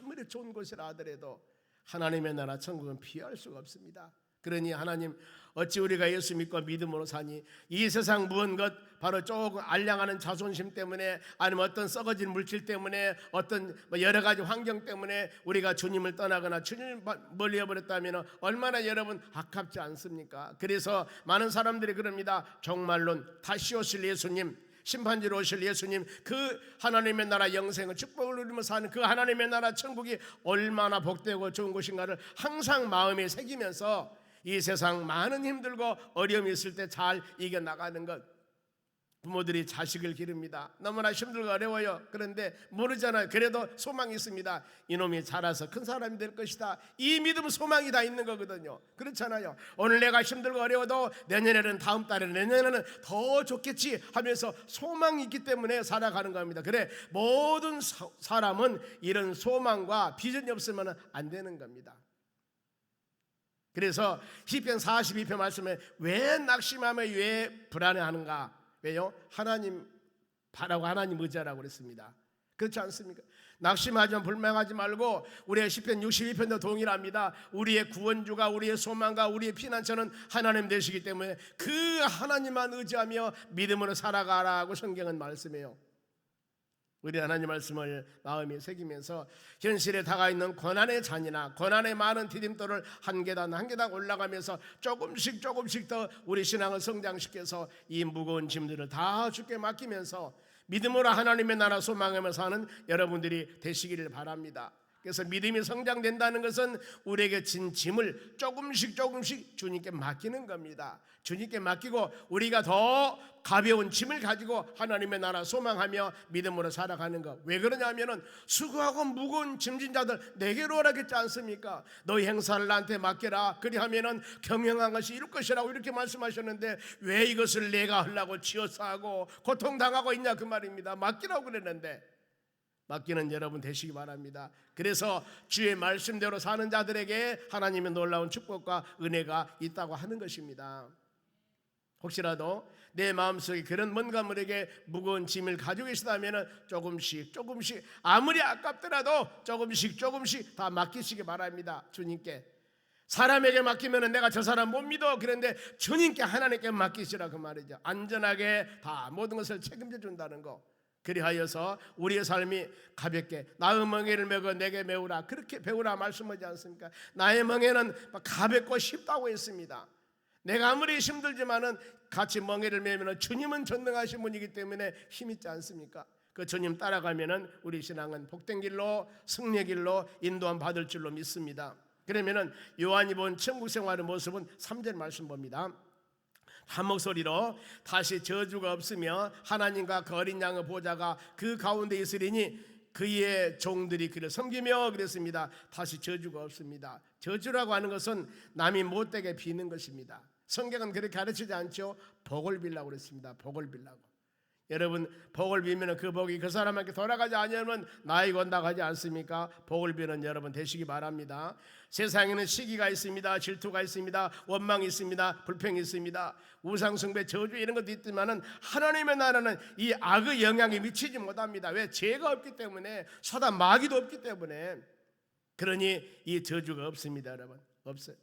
아무리 좋은 곳이라 하더라도 하나님의 나라 천국은 피할 수가 없습니다. 그러니 하나님 어찌 우리가 예수 믿고 믿음으로 사니? 이 세상 무언 것 바로 조금 알량하는 자존심 때문에 아니면 어떤 썩어진 물질 때문에 어떤 여러 가지 환경 때문에 우리가 주님을 떠나거나 주님을 멀리해버렸다면 얼마나 여러분 아깝지 않습니까? 그래서 많은 사람들이 그럽니다. 종말론 다시 오실 예수님, 심판지로 오실 예수님, 그 하나님의 나라 영생을 축복을 누리며 사는 그 하나님의 나라 천국이 얼마나 복되고 좋은 곳인가를 항상 마음에 새기면서 이 세상 많은 힘들고 어려움이 있을 때 잘 이겨나가는 것. 부모들이 자식을 기릅니다. 너무나 힘들고 어려워요. 그런데 모르잖아요. 그래도 소망이 있습니다. 이놈이 자라서 큰 사람이 될 것이다. 이 믿음 소망이 다 있는 거거든요. 그렇잖아요. 오늘 내가 힘들고 어려워도 내년에는, 다음 달에는, 내년에는 더 좋겠지 하면서 소망이 있기 때문에 살아가는 겁니다. 그래 모든 사람은 이런 소망과 비전이 없으면 안 되는 겁니다. 그래서 시편 42편 말씀에 왜 낙심하며 왜 불안해하는가? 왜요? 하나님 바라고 하나님 의지하라고 그랬습니다. 그렇지 않습니까? 낙심하지 불명하지 말고 우리의 시편 62편도 동일합니다. 우리의 구원주가 우리의 소망과 우리의 피난처는 하나님 되시기 때문에 그 하나님만 의지하며 믿음으로 살아가라고 성경은 말씀해요. 우리 하나님 말씀을 마음에 새기면서 현실에 다가있는 고난의 잔이나 고난의 많은 디딤돌을 한 계단 한 계단 올라가면서 조금씩 더 우리 신앙을 성장시켜서 이 무거운 짐들을 다 주께 맡기면서 믿음으로 하나님의 나라 소망하며 사는 여러분들이 되시기를 바랍니다. 그래서 믿음이 성장된다는 것은 우리에게 진 짐을 조금씩 주님께 맡기는 겁니다. 주님께 맡기고 우리가 더 가벼운 짐을 가지고 하나님의 나라 소망하며 믿음으로 살아가는 것. 왜 그러냐면은 수고하고 무거운 짐진 자들 내게로 오라겠지 않습니까? 너희 행사를 나한테 맡겨라. 그리하면은 경영한 것이 이룰 것이라고 이렇게 말씀하셨는데 왜 이것을 내가 하려고 지어싸고 고통당하고 있냐 그 말입니다. 맡기라고 그랬는데 맡기는 여러분 되시기 바랍니다. 그래서 주의 말씀대로 사는 자들에게 하나님의 놀라운 축복과 은혜가 있다고 하는 것입니다. 혹시라도 내 마음속에 그런 뭔가 모르게 무거운 짐을 가지고 계시다면 조금씩 아무리 아깝더라도 조금씩 다 맡기시기 바랍니다. 주님께. 사람에게 맡기면 내가 저 사람 못 믿어. 그런데 주님께 하나님께 맡기시라 그 말이죠. 안전하게 다 모든 것을 책임져 준다는 거. 그리하여서 우리의 삶이 가볍게 나의 멍에를 메고 내게 메우라 그렇게 배우라 말씀하지 않습니까? 나의 멍에는 가볍고 쉽다고 했습니다. 내가 아무리 힘들지만은 같이 멍에를 메면 주님은 전능하신 분이기 때문에 힘 있지 않습니까? 그 주님 따라가면은 우리 신앙은 복된 길로 승리의 길로 인도함 받을 줄로 믿습니다. 그러면은 요한이 본 천국 생활의 모습은 3절 말씀 봅니다. 한 목소리로 다시 저주가 없으며 하나님과 그 어린 양의 보좌가 그 가운데 있으리니 그의 종들이 그를 섬기며 그랬습니다. 다시 저주가 없습니다. 저주라고 하는 것은 남이 못되게 비는 것입니다. 성경은 그렇게 가르치지 않죠. 복을 빌라고 그랬습니다. 복을 빌라고. 여러분, 복을 빌면 그 복이 그 사람에게 돌아가지 않으면 나에게 온다고 하지 않습니까? 복을 비는 여러분 되시기 바랍니다. 세상에는 시기가 있습니다. 질투가 있습니다. 원망이 있습니다. 불평이 있습니다. 우상숭배, 저주 이런 것도 있지만은 하나님의 나라는 이 악의 영향이 미치지 못합니다. 왜? 죄가 없기 때문에, 사단 마귀도 없기 때문에. 그러니 이 저주가 없습니다. 여러분, 없어요.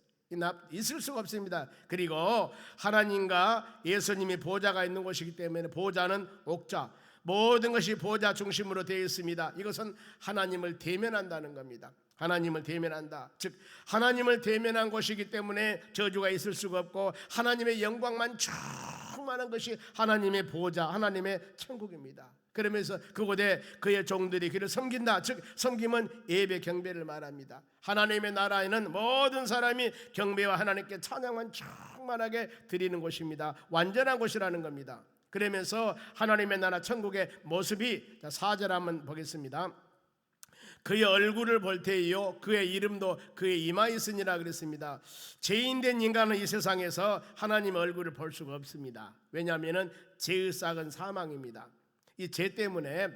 있을 수가 없습니다. 그리고 하나님과 예수님이 보좌가 있는 곳이기 때문에 보좌는 옥좌, 모든 것이 보좌 중심으로 되어 있습니다. 이것은 하나님을 대면한다는 겁니다. 하나님을 대면한다. 즉 하나님을 대면한 곳이기 때문에 저주가 있을 수가 없고 하나님의 영광만 충만한 것이 하나님의 보좌, 하나님의 천국입니다. 그러면서 그곳에 그의 종들이 그를 섬긴다. 즉 섬김은 예배 경배를 말합니다. 하나님의 나라에는 모든 사람이 경배와 하나님께 찬양만 충만하게 드리는 곳입니다. 완전한 곳이라는 겁니다. 그러면서 하나님의 나라 천국의 모습이 4절 한번 보겠습니다. 그의 얼굴을 볼 때에요 그의 이름도 그의 이마에 있으니라 그랬습니다. 죄인된 인간은 이 세상에서 하나님의 얼굴을 볼 수가 없습니다. 왜냐하면 죄의 싹은 사망입니다. 이 죄 때문에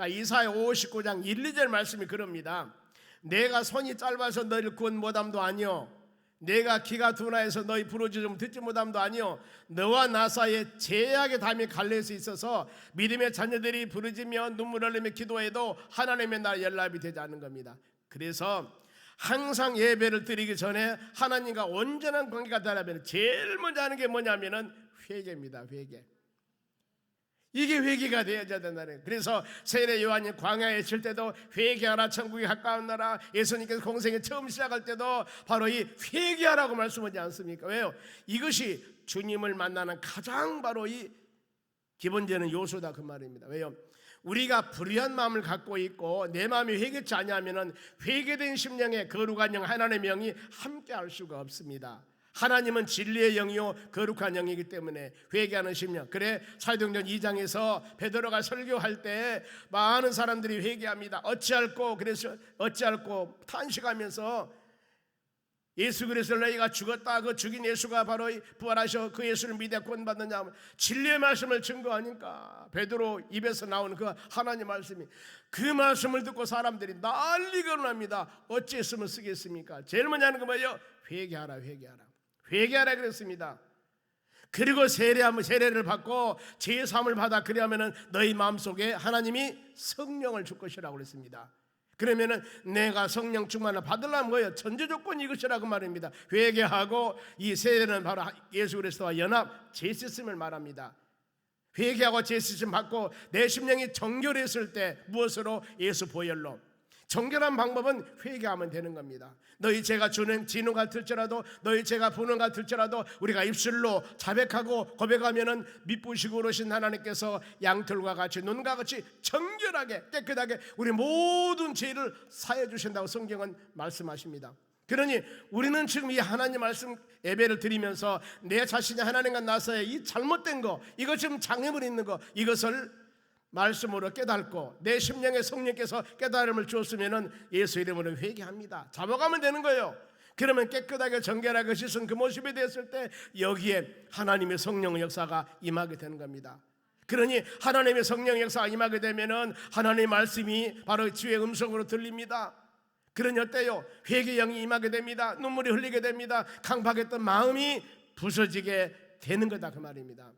이사야 59장 1, 2절 말씀이 그럽니다. 내가 손이 짧아서 너희를 구원 못함도 아니요 내가 귀가 둔하여서 너희 부르짖음 듣지 못함도 아니요 너와 나 사이에 제약의 담이 갈릴 수 있어서 믿음의 자녀들이 부르짖며 눈물 흘리며 기도해도 하나님의 나라 연락이 되지 않는 겁니다. 그래서 항상 예배를 드리기 전에 하나님과 온전한 관계가 되려면 제일 먼저 하는 게 뭐냐면은 회개입니다. 회개. 이게 회개가 되어야 된다는 거예요. 그래서 세례 요한이 광야에 있을 때도 회개하라 천국이 가까운 나라, 예수님께서 공생에 처음 시작할 때도 바로 이 회개하라고 말씀하지 않습니까? 왜요? 이것이 주님을 만나는 가장 바로 이 기본적인 요소다 그 말입니다. 왜요? 우리가 불의한 마음을 갖고 있고 내 마음이 회개치 않냐면은 회개된 심령에 거룩한 영 하나님의 영이 함께 할 수가 없습니다. 하나님은 진리의 영이요 거룩한 영이기 때문에 회개하는 심령. 그래 사도행전 2장에서 베드로가 설교할 때 많은 사람들이 회개합니다. 어찌할꼬 그래서 어찌할꼬 탄식하면서 예수 그리스도 너희가 죽었다 그 죽인 예수가 바로 부활하셔 그 예수를 믿어 구원받느냐 진리의 말씀을 증거하니까 베드로 입에서 나오는 그 하나님 말씀이 그 말씀을 듣고 사람들이 난리가 납니다. 어찌했으면 쓰겠습니까? 제일 먼저 하는 거 뭐예요? 회개하라 회개하라 회개하라 그랬습니다. 그리고 세례를 받고 제사함을 받아 그리하면은 너희 마음속에 하나님이 성령을 줄 것이라고 그랬습니다. 그러면은 내가 성령 충만을 받으려면 뭐예요? 전제 조건이 이것이라고 말입니다. 회개하고 이 세례는 바로 예수 그리스도와 연합 제시씀을 말합니다. 회개하고 제시씀 받고 내 심령이 정결했을 때 무엇으로? 예수 보혈로. 정결한 방법은 회개하면 되는 겁니다. 너희 죄가 진노 같을지라도 너희 죄가 분노 같을지라도 우리가 입술로 자백하고 고백하면은 미쁘시고 오르신 하나님께서 양털과 같이 눈과 같이 정결하게 깨끗하게 우리 모든 죄를 사해 주신다고 성경은 말씀하십니다. 그러니 우리는 지금 이 하나님 말씀 예배를 드리면서 내 자신이 하나님과 나서의 이 잘못된 거 이거 지금 장애물 있는 거 이것을 말씀으로 깨닫고 내 심령에 성령께서 깨달음을 주었으면 예수 이름으로 회개합니다. 잡아가면 되는 거예요. 그러면 깨끗하게 정결하게 씻은 그 모습이 됐을 때 여기에 하나님의 성령의 역사가 임하게 되는 겁니다. 그러니 하나님의 성령의 역사가 임하게 되면은 하나님의 말씀이 바로 주의 음성으로 들립니다. 그러니 어때요? 회개의 영이 임하게 됩니다. 눈물이 흘리게 됩니다. 강박했던 마음이 부서지게 되는 거다 그 말입니다.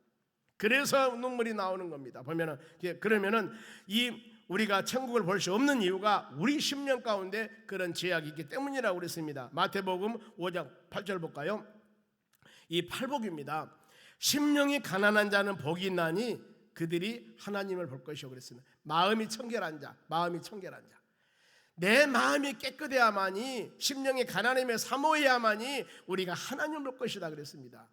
그래서 눈물이 나오는 겁니다. 보면은 그러면은 이 우리가 천국을 볼 수 없는 이유가 우리 심령 가운데 그런 죄악이 있기 때문이라고 그랬습니다. 마태복음 5장 8절 볼까요? 이 팔복입니다. 심령이 가난한 자는 복이 있나니 그들이 하나님을 볼 것이요 그랬습니다. 마음이 청결한 자, 마음이 청결한 자. 내 마음이 깨끗해야만이 심령이 가난함에 사모해야만이 우리가 하나님을 볼 것이다 그랬습니다.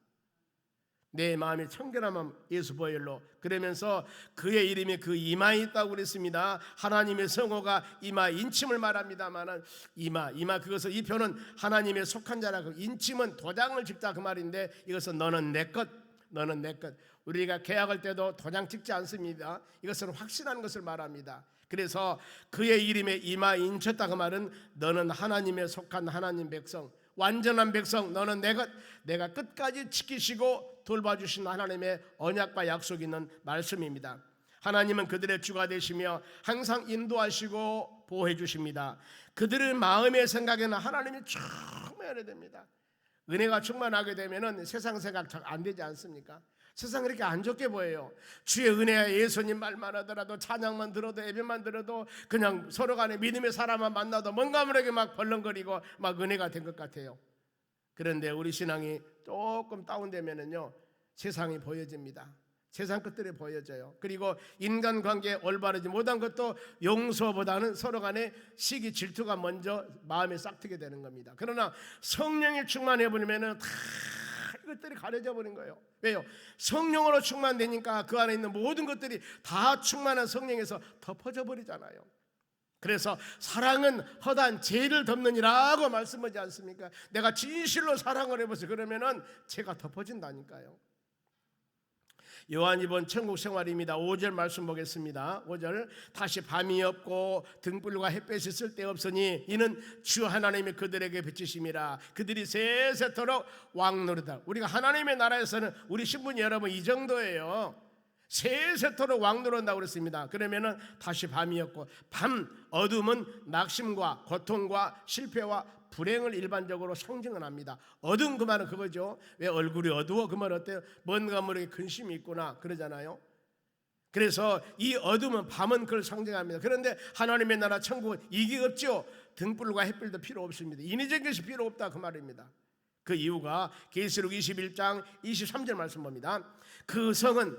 내 마음이 청결함 예수 보혈로. 그러면서 그의 이름이 그 이마에 있다고 그랬습니다. 하나님의 성호가 이마 인침을 말합니다마는 이마 그것을 이 표는 하나님의 속한 자라. 그 인침은 도장을 찍자 그 말인데 이것은 너는 내 것, 너는 내 것. 우리가 계약할 때도 도장 찍지 않습니다. 이것은 확신하는 것을 말합니다. 그래서 그의 이름에 이마 인쳤다 그 말은 너는 하나님의 속한 하나님 백성, 완전한 백성, 너는 내 것, 내가 끝까지 지키시고 돌봐주신 하나님의 언약과 약속이 있는 말씀입니다. 하나님은 그들의 주가 되시며 항상 인도하시고 보호해 주십니다. 그들의 마음의 생각에는 하나님이 충만해야 됩니다. 은혜가 충만하게 되면은 세상 생각 잘 안 되지 않습니까? 세상 이렇게 안 좋게 보여요. 주의 은혜야 예수님 말만 하더라도 찬양만 들어도 예배만 들어도 그냥 서로 간에 믿음의 사람만 만나도 뭔가 모르게 막 벌렁거리고 막 은혜가 된 것 같아요. 그런데 우리 신앙이 조금 다운되면은요 세상이 보여집니다. 세상 것들이 보여져요. 그리고 인간관계에 올바르지 못한 것도 용서보다는 서로 간에 시기 질투가 먼저 마음에 싹트게 되는 겁니다. 그러나 성령이 충만해 버리면은 다 이것들이 가려져 버린 거예요. 왜요? 성령으로 충만되니까 그 안에 있는 모든 것들이 다 충만한 성령에서 덮어져 버리잖아요. 그래서 사랑은 허다한 죄를 덮느니라고 말씀하지 않습니까? 내가 진실로 사랑을 해보세요. 그러면은 죄가 덮어진다니까요. 요한 이번 천국 생활입니다. 5절 말씀 보겠습니다. 5절 다시 밤이 없고 등불과 햇볕이 쓸데없으니 이는 주 하나님이 그들에게 비치심이라. 그들이 세세토록 왕노릇하라. 우리가 하나님의 나라에서는 우리 신분이 여러분 이 정도예요. 세세토록 왕노릇한다고 그랬습니다. 그러면은 다시 밤이었고, 밤 어둠은 낙심과 고통과 실패와 불행을 일반적으로 상징을 합니다. 어두운 그 말은 그거죠. 왜 얼굴이 어두워? 그 말 어때요? 뭔가 모르게 근심이 있구나 그러잖아요. 그래서 이 어둠은 밤은 그걸 상징합니다. 그런데 하나님의 나라 천국은 이게 없죠. 등불과 햇불도 필요 없습니다. 인위적인 것이 필요 없다 그 말입니다. 그 이유가 계시록 21장 23절 말씀 봅니다. 그 성은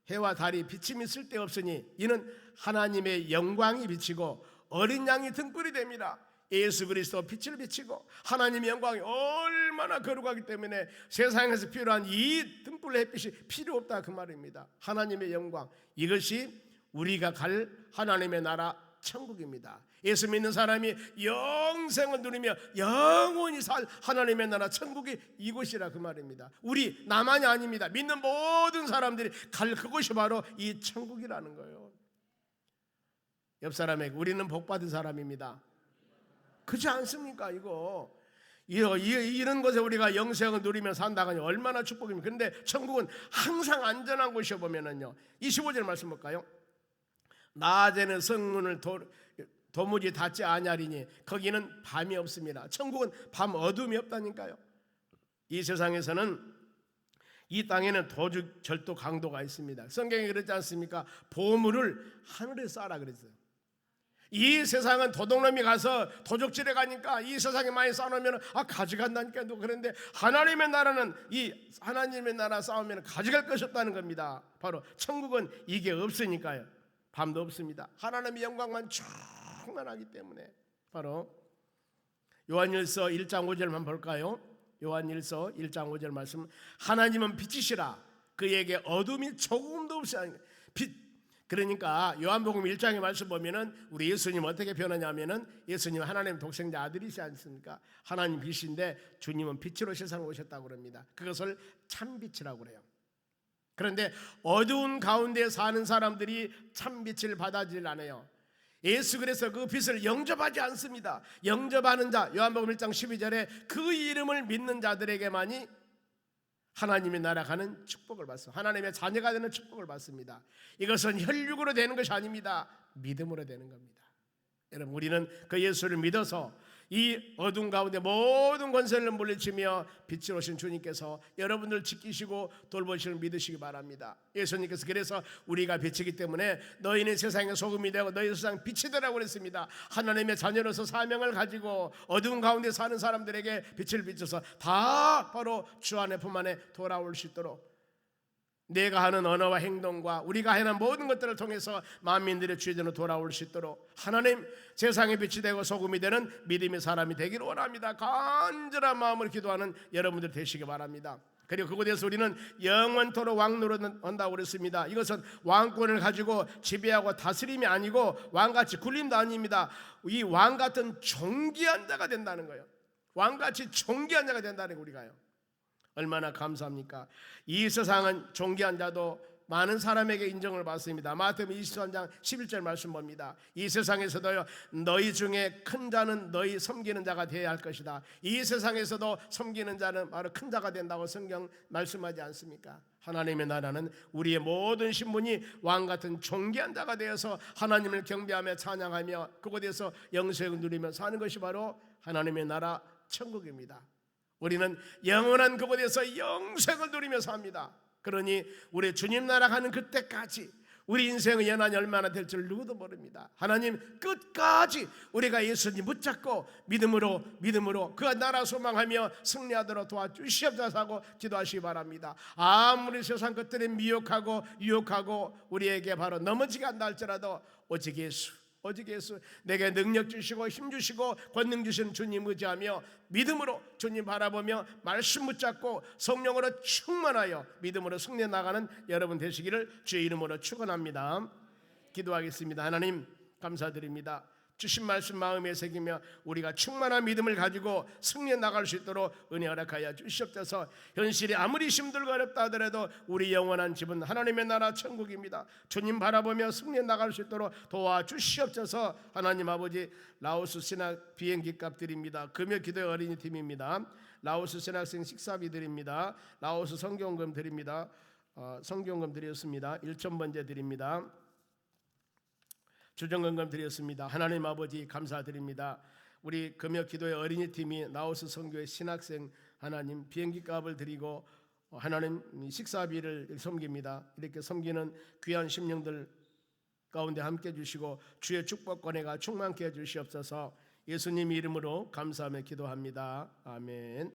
해와 달이 비침이 쓸데없으니 이는 하나님의 영광이 비치고 어린 양이 등불이 됩니다. 예수 그리스도 빛을 비치고 하나님의 영광이 얼마나 거룩하기 때문에 세상에서 필요한 이 등불 햇빛이 필요 없다 그 말입니다. 하나님의 영광, 이것이 우리가 갈 하나님의 나라 천국입니다. 예수 믿는 사람이 영생을 누리며 영원히 살 하나님의 나라 천국이 이곳이라 그 말입니다. 우리 나만이 아닙니다. 믿는 모든 사람들이 갈 그곳이 바로 이 천국이라는 거예요. 옆 사람에게 우리는 복받은 사람입니다. 그렇지 않습니까? 이런 곳에 우리가 영생을 누리며 산다가니 얼마나 축복입니까? 그런데 천국은 항상 안전한 곳이어 보면은요 25절 말씀 볼까요? 낮에는 성문을 도무지 닫지 아니하리니 거기는 밤이 없습니다. 천국은 밤 어둠이 없다니까요. 이 세상에서는 이 땅에는 도둑 절도 강도가 있습니다. 성경에 그렇지 않습니까? 보물을 하늘에 쌓아라 그랬어요. 이 세상은 도둑놈이 가서 도적질에 가니까 이 세상에 많이 쌓아놓으면 가져간다니까. 그런데 하나님의 나라는 이 하나님의 나라 쌓으면 가져갈 것이 없다는 겁니다. 바로 천국은 이게 없으니까요. 밤도 없습니다. 하나님의 영광만 충만하기 때문에. 바로 요한일서 1장 5절만 볼까요? 요한일서 1장 5절 말씀. 하나님은 빛이시라 그에게 어둠이 조금도 없이 빛. 그러니까 요한복음 1장의 말씀 보면은 우리 예수님 어떻게 표현하냐면은 예수님 하나님 독생자 아들이시지 않습니까? 하나님 빛인데 주님은 빛으로 세상에 오셨다고 그럽니다. 그것을 참빛이라고 그래요. 그런데 어두운 가운데 사는 사람들이 참빛을 받아들이지 않아요. 예수 그래서 그 빛을 영접하지 않습니다. 영접하는 자 요한복음 1장 12절에 그 이름을 믿는 자들에게만이 하나님의 나라 가는 축복을 받습니다. 하나님의 자녀가 되는 축복을 받습니다. 이것은 혈육으로 되는 것이 아닙니다. 믿음으로 되는 겁니다. 여러분 우리는 그 예수를 믿어서 이 어둠 가운데 모든 권세를 물리치며 빛으로 오신 주님께서 여러분들 지키시고 돌보시는 믿으시기 바랍니다. 예수님께서 그래서 우리가 빛이기 때문에 너희는 세상의 소금이 되고 너희 세상 빛이 되라고 그랬습니다. 하나님의 자녀로서 사명을 가지고 어두운 가운데 사는 사람들에게 빛을 비춰서 다 바로 주 안에 품 안에 돌아올 수 있도록 내가 하는 언어와 행동과 우리가 하는 모든 것들을 통해서 만민들의 주인으로 돌아올 수 있도록 하나님 세상의 빛이 되고 소금이 되는 믿음의 사람이 되기를 원합니다. 간절한 마음으로 기도하는 여러분들 되시기 바랍니다. 그리고 그곳에서 우리는 영원토록 왕노릇 한다고 그랬습니다. 이것은 왕권을 가지고 지배하고 다스림이 아니고 왕같이 굴림도 아닙니다. 이 왕같은 존귀한 자가 된다는 거예요. 왕같이 존귀한 자가 된다는 거 우리가요. 얼마나 감사합니까? 이 세상은 존귀한 자도 많은 사람에게 인정을 받습니다. 마태복음 23장 11절 말씀 봅니다. 이 세상에서도요, 너희 중에 큰 자는 너희 섬기는 자가 되어야 할 것이다. 이 세상에서도 섬기는 자는 바로 큰 자가 된다고 성경 말씀하지 않습니까? 하나님의 나라는 우리의 모든 신분이 왕같은 존귀한 자가 되어서 하나님을 경배하며 찬양하며 그곳에서 영생을 누리며 사는 것이 바로 하나님의 나라 천국입니다. 우리는 영원한 그곳에서 영생을 누리며 삽니다. 그러니 우리 주님 나라 가는 그때까지 우리 인생의 연한이 얼마나 될 줄 누구도 모릅니다. 하나님 끝까지 우리가 예수님 붙잡고 믿음으로 그 나라 소망하며 승리하도록 도와주시옵소서 하고 기도하시기 바랍니다. 아무리 세상 것들이 미혹하고 유혹하고 우리에게 바로 넘어지게 한다 할지라도 오직 예수 내게 능력 주시고 힘 주시고 권능 주시는 주님 의지하며 믿음으로 주님 바라보며 말씀 붙잡고 성령으로 충만하여 믿음으로 승리해 나가는 여러분 되시기를 주의 이름으로 축원합니다. 기도하겠습니다. 하나님 감사드립니다. 주신 말씀 마음에 새기며 우리가 충만한 믿음을 가지고 승리해 나갈 수 있도록 은혜 허락하여 주시옵소서. 현실이 아무리 힘들고 어렵다 하더라도 우리 영원한 집은 하나님의 나라 천국입니다. 주님 바라보며 승리해 나갈 수 있도록 도와주시옵소서. 하나님 아버지, 라오스 신학 비행기 값 드립니다. 금요 기도의 어린이 팀입니다. 라오스 신학생 식사비 드립니다. 라오스 성경금 드립니다. 성경금 드렸습니다. 1,000번째 드립니다. 주정건금 드렸습니다. 하나님 아버지 감사드립니다. 우리 금요 기도의 어린이 팀이 라오스 선교의 신학생 하나님 비행기 값을 드리고 하나님 식사비를 섬깁니다. 이렇게 섬기는 귀한 심령들 가운데 함께 주시고 주의 축복권에가 충만케 해 주시옵소서. 예수님 이름으로 감사하며 기도합니다. 아멘.